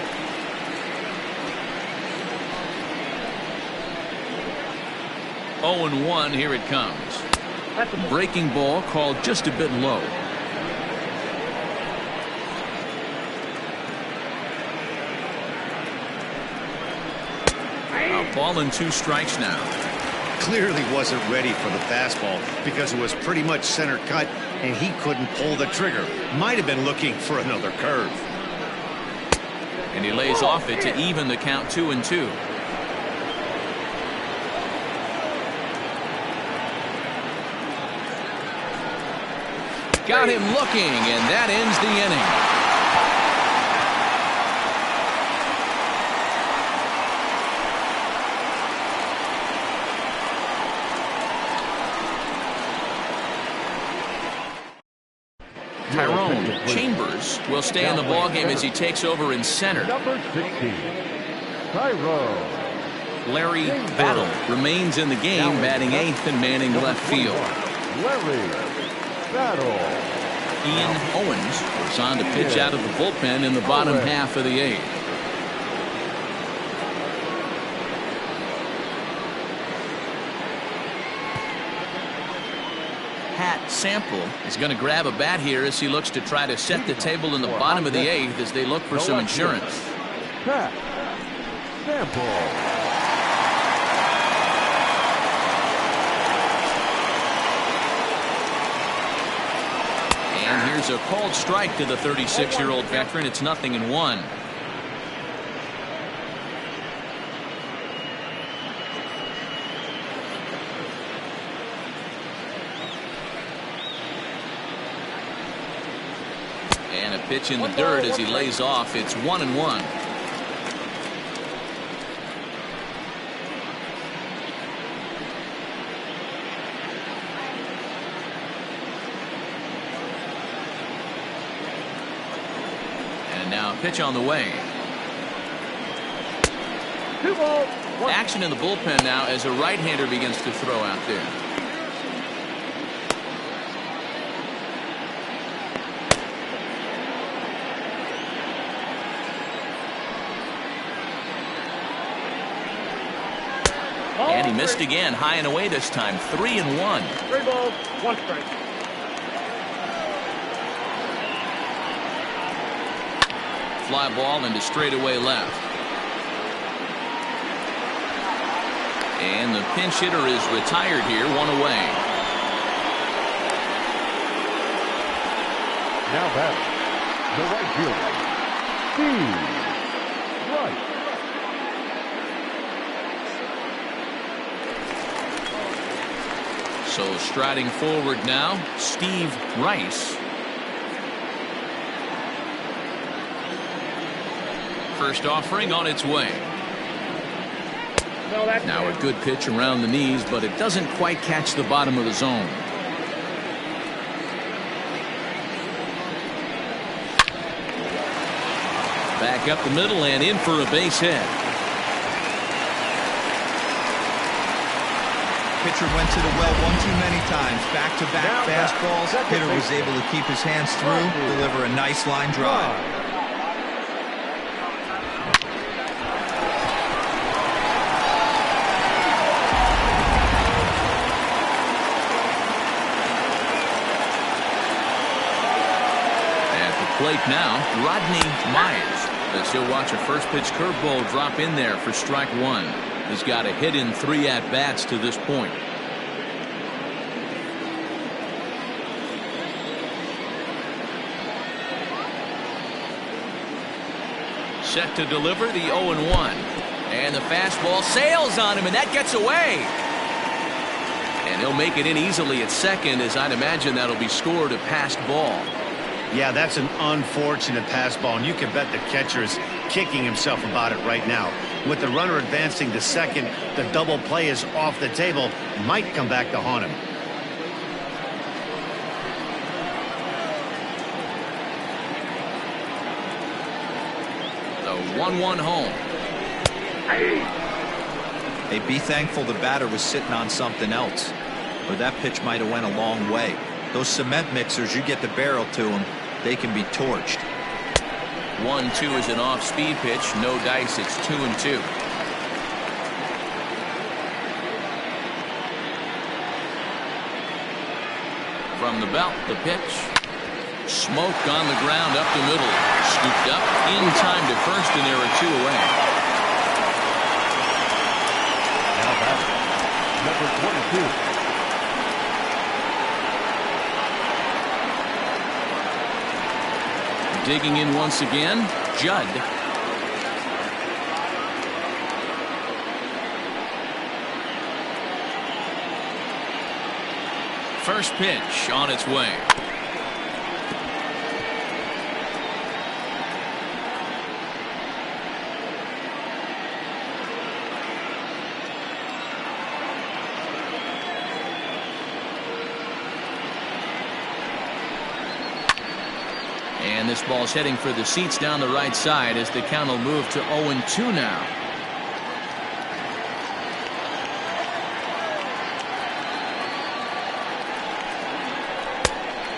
Oh, and 1, here it comes. Breaking ball called just a bit low. A ball and 2 strikes now. Clearly wasn't ready for the fastball because it was pretty much center cut and he couldn't pull the trigger. Might have been looking for another curve. And he lays off it to even the count 2-2. Got him looking, and that ends the inning. Tyrone Chambers will stay in the ballgame as he takes over in center. Number 16, Tyrone. Larry Battle remains in the game, batting 8th and manning left field. Larry Battle. Ian Owens was on to pitch out of the bullpen in the bottom half of the 8th. Pat Sample is going to grab a bat here as he looks to try to set the table in the bottom of the 8th as they look for some insurance. Pat Sample. And here's a called strike to the 36-year-old veteran. It's 0-1. And a pitch in the dirt as he lays off. It's 1-1. Now pitch on the way. 2 balls, 1. Action in the bullpen now as a right-hander begins to throw out there. And he missed again, high and away this time. 3-1. 3 balls, 1 strike. Fly ball into straightaway left. And the pinch hitter is retired here, 1 away. Now batting, the right fielder, Steve Wright. So striding forward now, Steve Rice. First offering on its way. Now a good pitch around the knees, but it doesn't quite catch the bottom of the zone. Back up the middle and in for a base hit. Pitcher went to the well one too many times. Back-to-back fastballs. Hitter was able to keep his hands through, deliver a nice line drive. Plate now, Rodney Myers, as he'll watch a first pitch curveball drop in there for strike 1. He's got a hit in 3 at-bats to this point. Set to deliver the 0-1. And the fastball sails on him, and that gets away. And he'll make it in easily at second, as I'd imagine that'll be scored a passed ball. Yeah, that's an unfortunate pass ball, and you can bet the catcher is kicking himself about it right now. With the runner advancing to second, the double play is off the table. Might come back to haunt him. The 1-1 home. Hey, be thankful the batter was sitting on something else. or that pitch might have went a long way. Those cement mixers, you get the barrel to them, they can be torched. 1-2 is an off-speed pitch. No dice. It's 2-2. From the belt, the pitch. Smoke on the ground up the middle. Scooped up in time to first, and there are 2 away. Now batting, number 22. Digging in once again, Judd. First pitch on its way. And this ball's heading for the seats down the right side as the count will move to 0-2 now.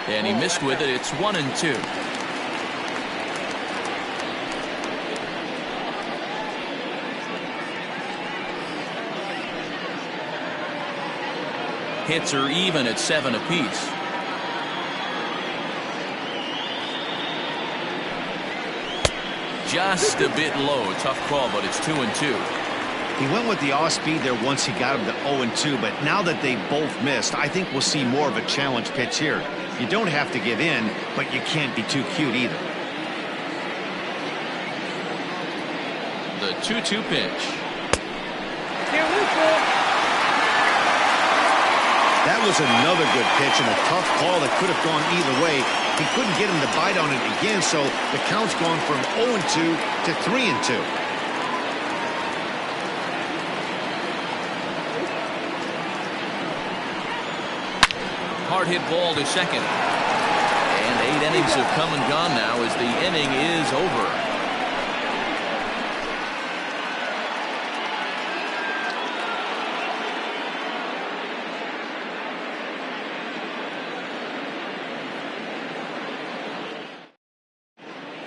And he missed with it. It's 1-2. Hits are even at 7 apiece. Just a bit low. Tough call, but it's 2-2. He went with the off-speed there once he got him to 0-2, but now that they both missed, I think we'll see more of a challenge pitch here. You don't have to give in, but you can't be too cute either. The 2-2 pitch. That was another good pitch and a tough call that could have gone either way. He couldn't get him to bite on it again, so the count's gone from 0-2 to 3-2. Hard hit ball to second. And 8 innings have come and gone now as the inning is over.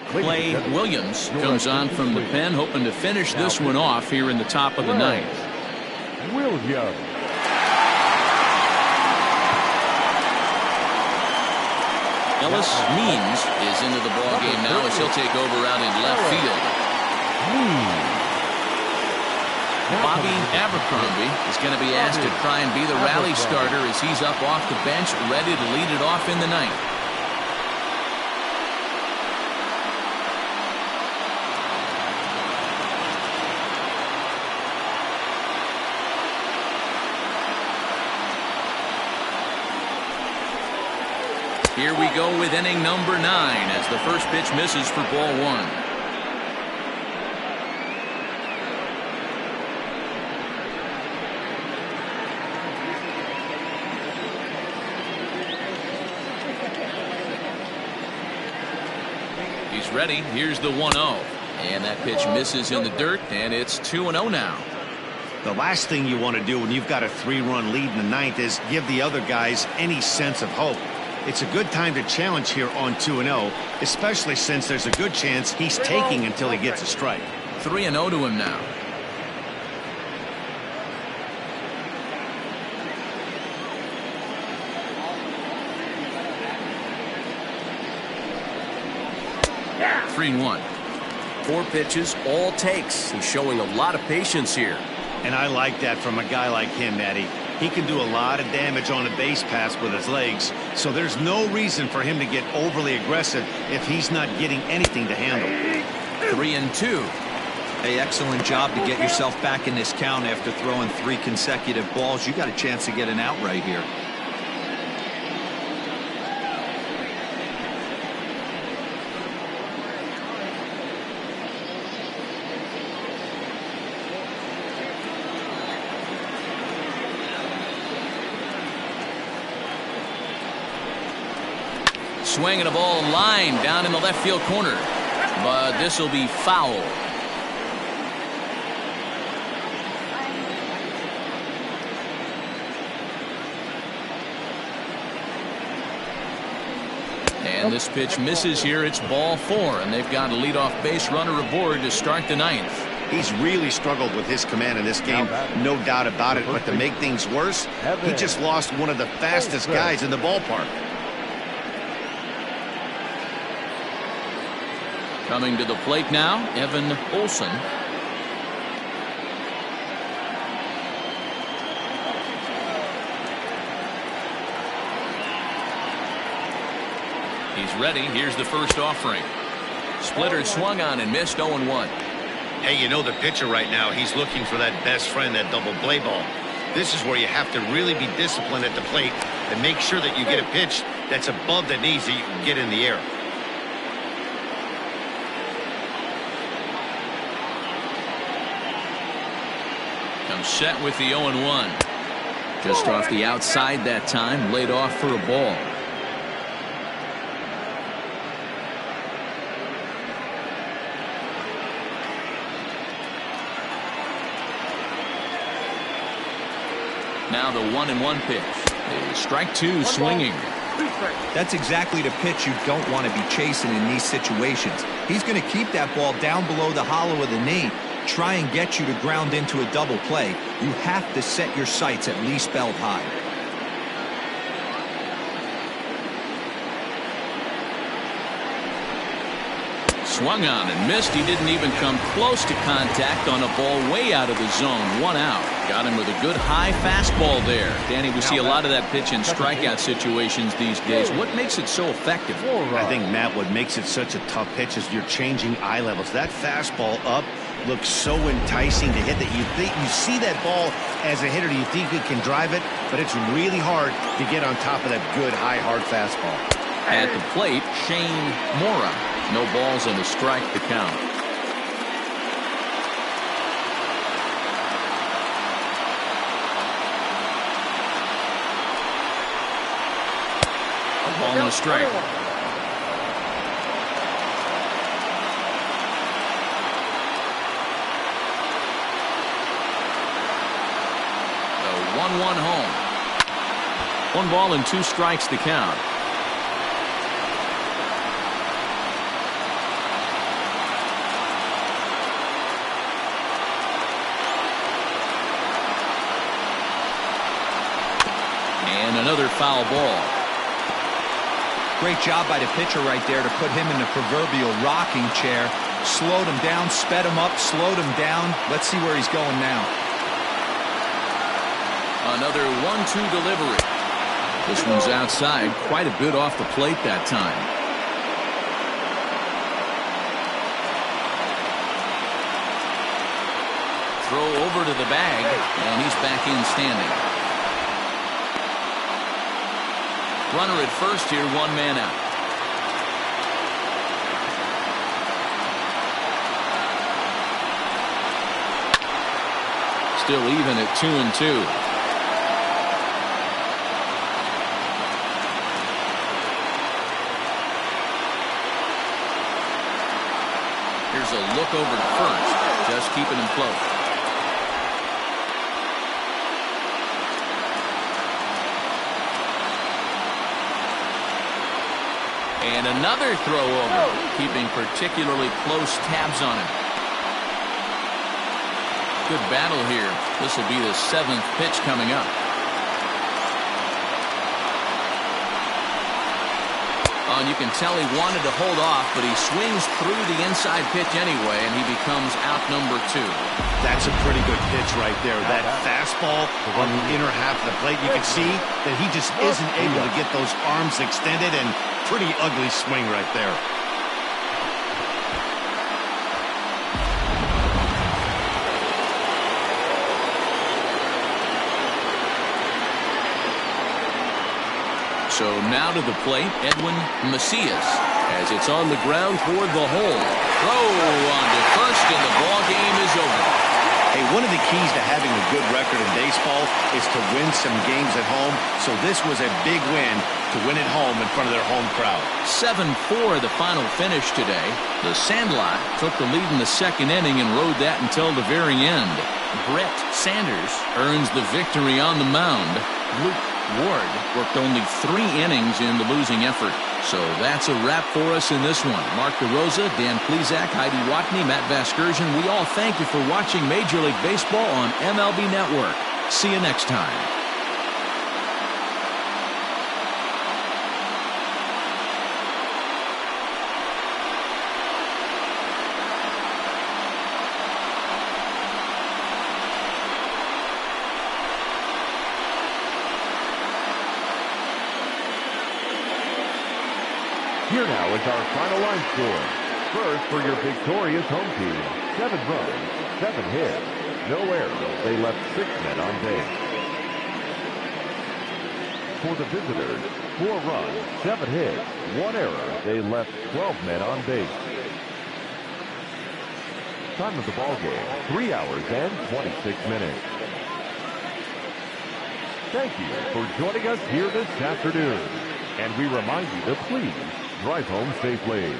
Clay Williams comes on from the pen, hoping to finish this one off here in the top of the ninth. Williams. Ellis Means is into the ball game now as he'll take over out in left field. Bobby Abercrombie is going to be asked to try and be the rally starter as he's up off the bench, ready to lead it off in the ninth. Here we go with inning number 9 as the first pitch misses for ball 1. He's ready. Here's the 1-0. And that pitch misses in the dirt, and it's 2-0 now. The last thing you want to do when you've got a 3-run lead in the ninth is give the other guys any sense of hope. It's a good time to challenge here on 2-0, especially since there's a good chance he's taking until he gets a strike. 3-0 to him now. Yeah. 3-1. 4 pitches, all takes. He's showing a lot of patience here. And I like that from a guy like him, Matty. He can do a lot of damage on a base pass with his legs, so there's no reason for him to get overly aggressive if he's not getting anything to handle. 3-2. Hey, excellent job to get yourself back in this count after throwing 3 consecutive balls. You got a chance to get an out right here. Swinging a ball line down in the left field corner, but this will be foul. And this pitch misses here. It's ball 4, and they've got a leadoff base runner aboard to start the 9th. He's really struggled with his command in this game, no doubt about it. But to make things worse, he just lost one of the fastest guys in the ballpark. Coming to the plate now, Evan Olson. He's ready. Here's the first offering. Splitter swung on and missed. 0-1. Hey, you know the pitcher right now, he's looking for that best friend, that double play ball. This is where you have to really be disciplined at the plate and make sure that you get a pitch that's above the knees that you can get in the air. Comes set with the 0-1. Just off the outside that time, laid off for a ball. Now the 1-1 pitch. Strike 2 swinging. That's exactly the pitch you don't want to be chasing in these situations. He's going to keep that ball down below the hollow of the knee, try and get you to ground into a double play. You have to set your sights at least belt high. Swung on and missed. He didn't even come close to contact on a ball way out of the zone. 1 out. Got him with a good high fastball there. Danny, we see a lot of that pitch in strikeout situations these days. What makes it so effective? I think, Matt, what makes it such a tough pitch is you're changing eye levels. That fastball up looks so enticing to hit that you see that ball as a hitter. You think you can drive it, but it's really hard to get on top of that good high hard fastball. At the plate, Shane Mora. No balls and a strike to count. A ball and a strike. The 1-1 home. 1 ball and 2 strikes to count. Another foul ball. Great job by the pitcher right there to put him in the proverbial rocking chair. Slowed him down, sped him up, slowed him down. Let's see where he's going now. Another 1-2 delivery. This one's outside, quite a bit off the plate that time. Throw over to the bag, and he's back in standing. Runner at first here, 1 man out. Still even at 2-2. Here's a look over to first, just keeping him close. And another throw over, keeping particularly close tabs on him. Good battle here. This will be the 7th pitch coming up. Oh, and you can tell he wanted to hold off, but he swings through the inside pitch anyway, and he becomes out number 2. That's a pretty good pitch right there. That fastball on the inner half of the plate. You can see that he just isn't able to get those arms extended, and pretty ugly swing right there. So now to the plate, Edwin Macias, as it's on the ground toward the hole. Throw on to first, and the ball game is over. Hey, one of the keys to having a good record in baseball is to win some games at home. So this was a big win to win at home in front of their home crowd. 7-4 the final finish today. The Sandlot took the lead in the 2nd inning and rode that until the very end. Brett Sanders earns the victory on the mound. Luke Ward worked only 3 innings in the losing effort. So that's a wrap for us in this one. Mark DeRosa, Dan Plesac, Heidi Watney, Matt Vasgersian, we all thank you for watching Major League Baseball on MLB Network. See you next time. Here now is our final line score. First for your victorious home team, 7 runs, 7 hits, no errors. They left 6 men on base. For the visitors, 4 runs, 7 hits, 1 error. They left 12 men on base. Time of the ball game, 3 hours and 26 minutes. Thank you for joining us here this afternoon. And we remind you to please drive home safely.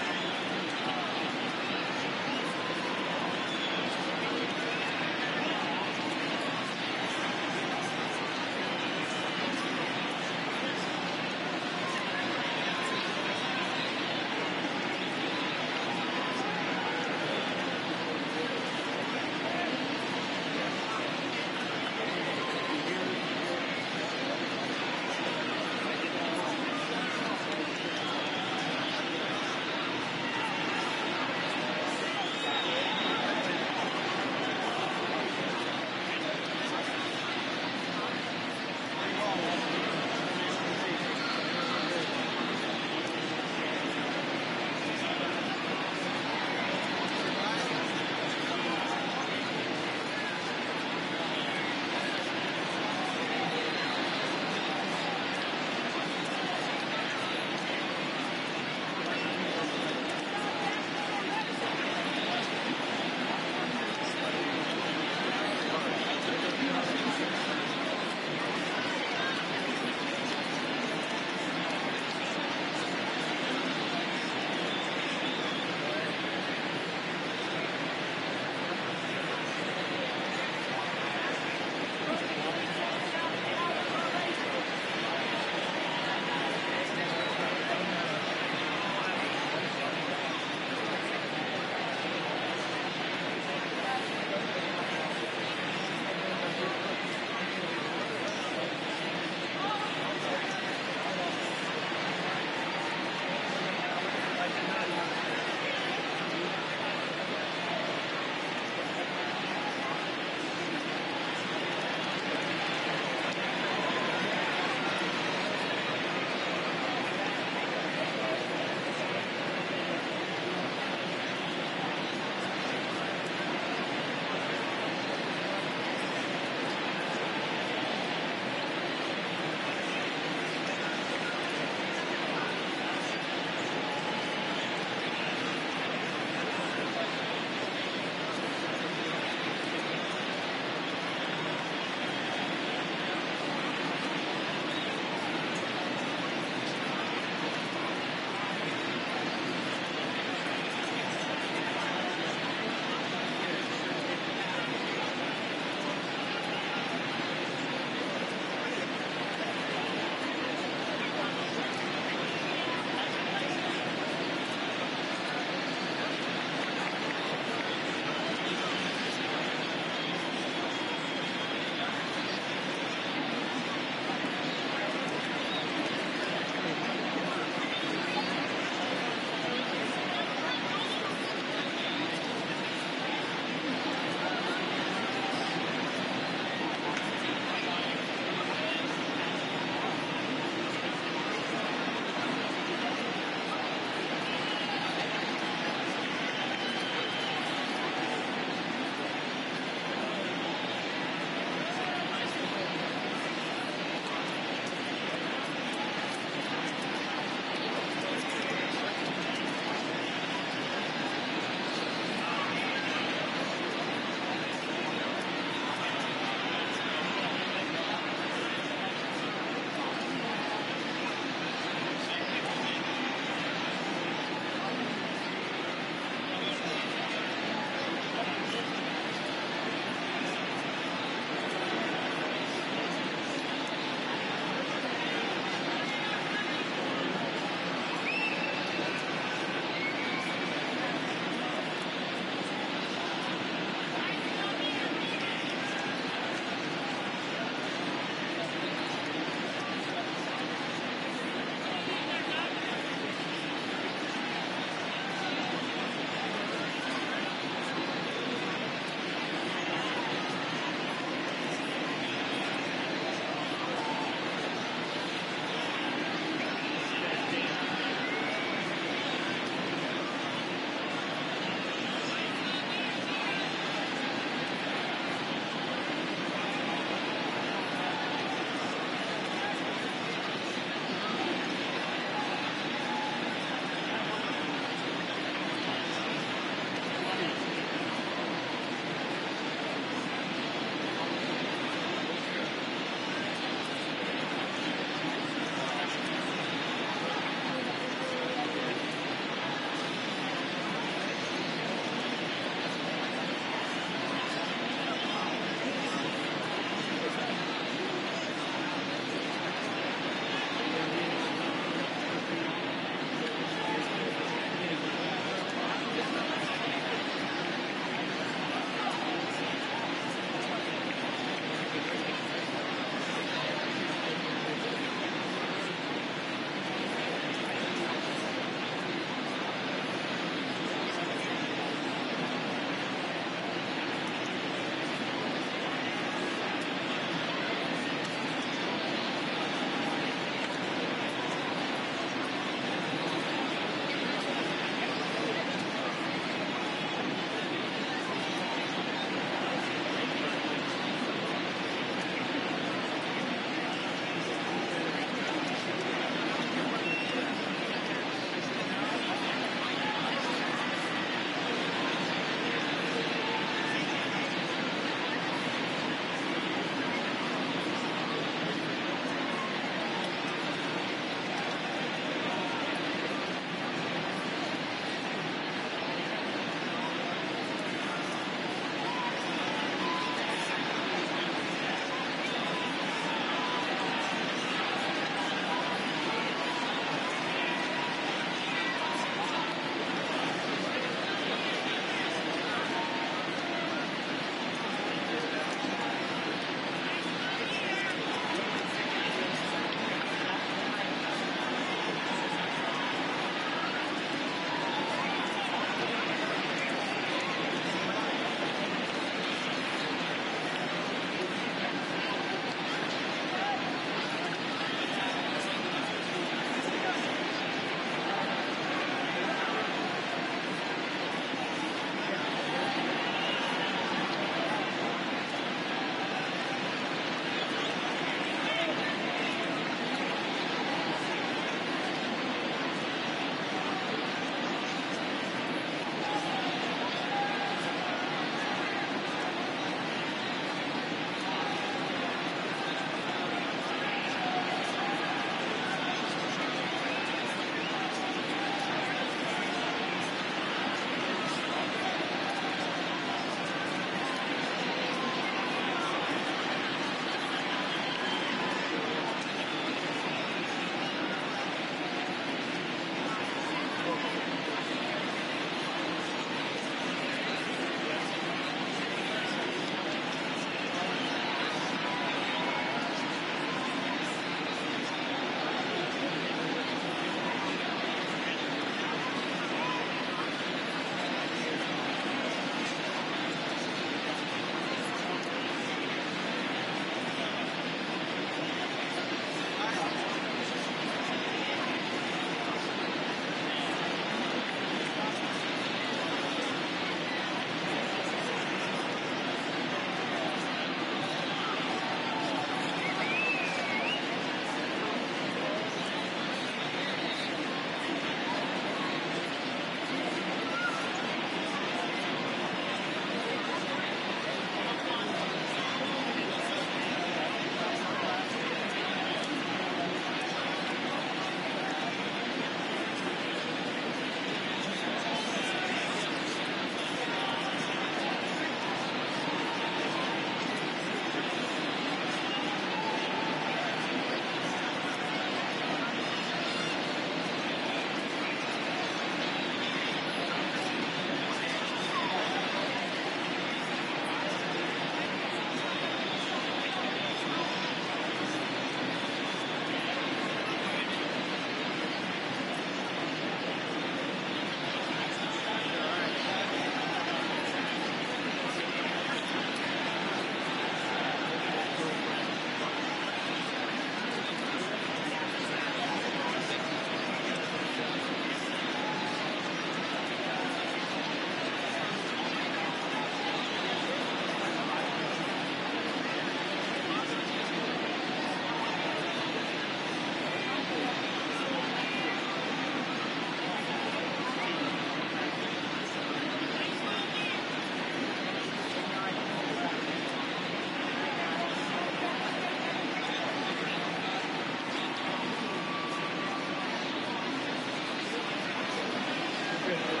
good.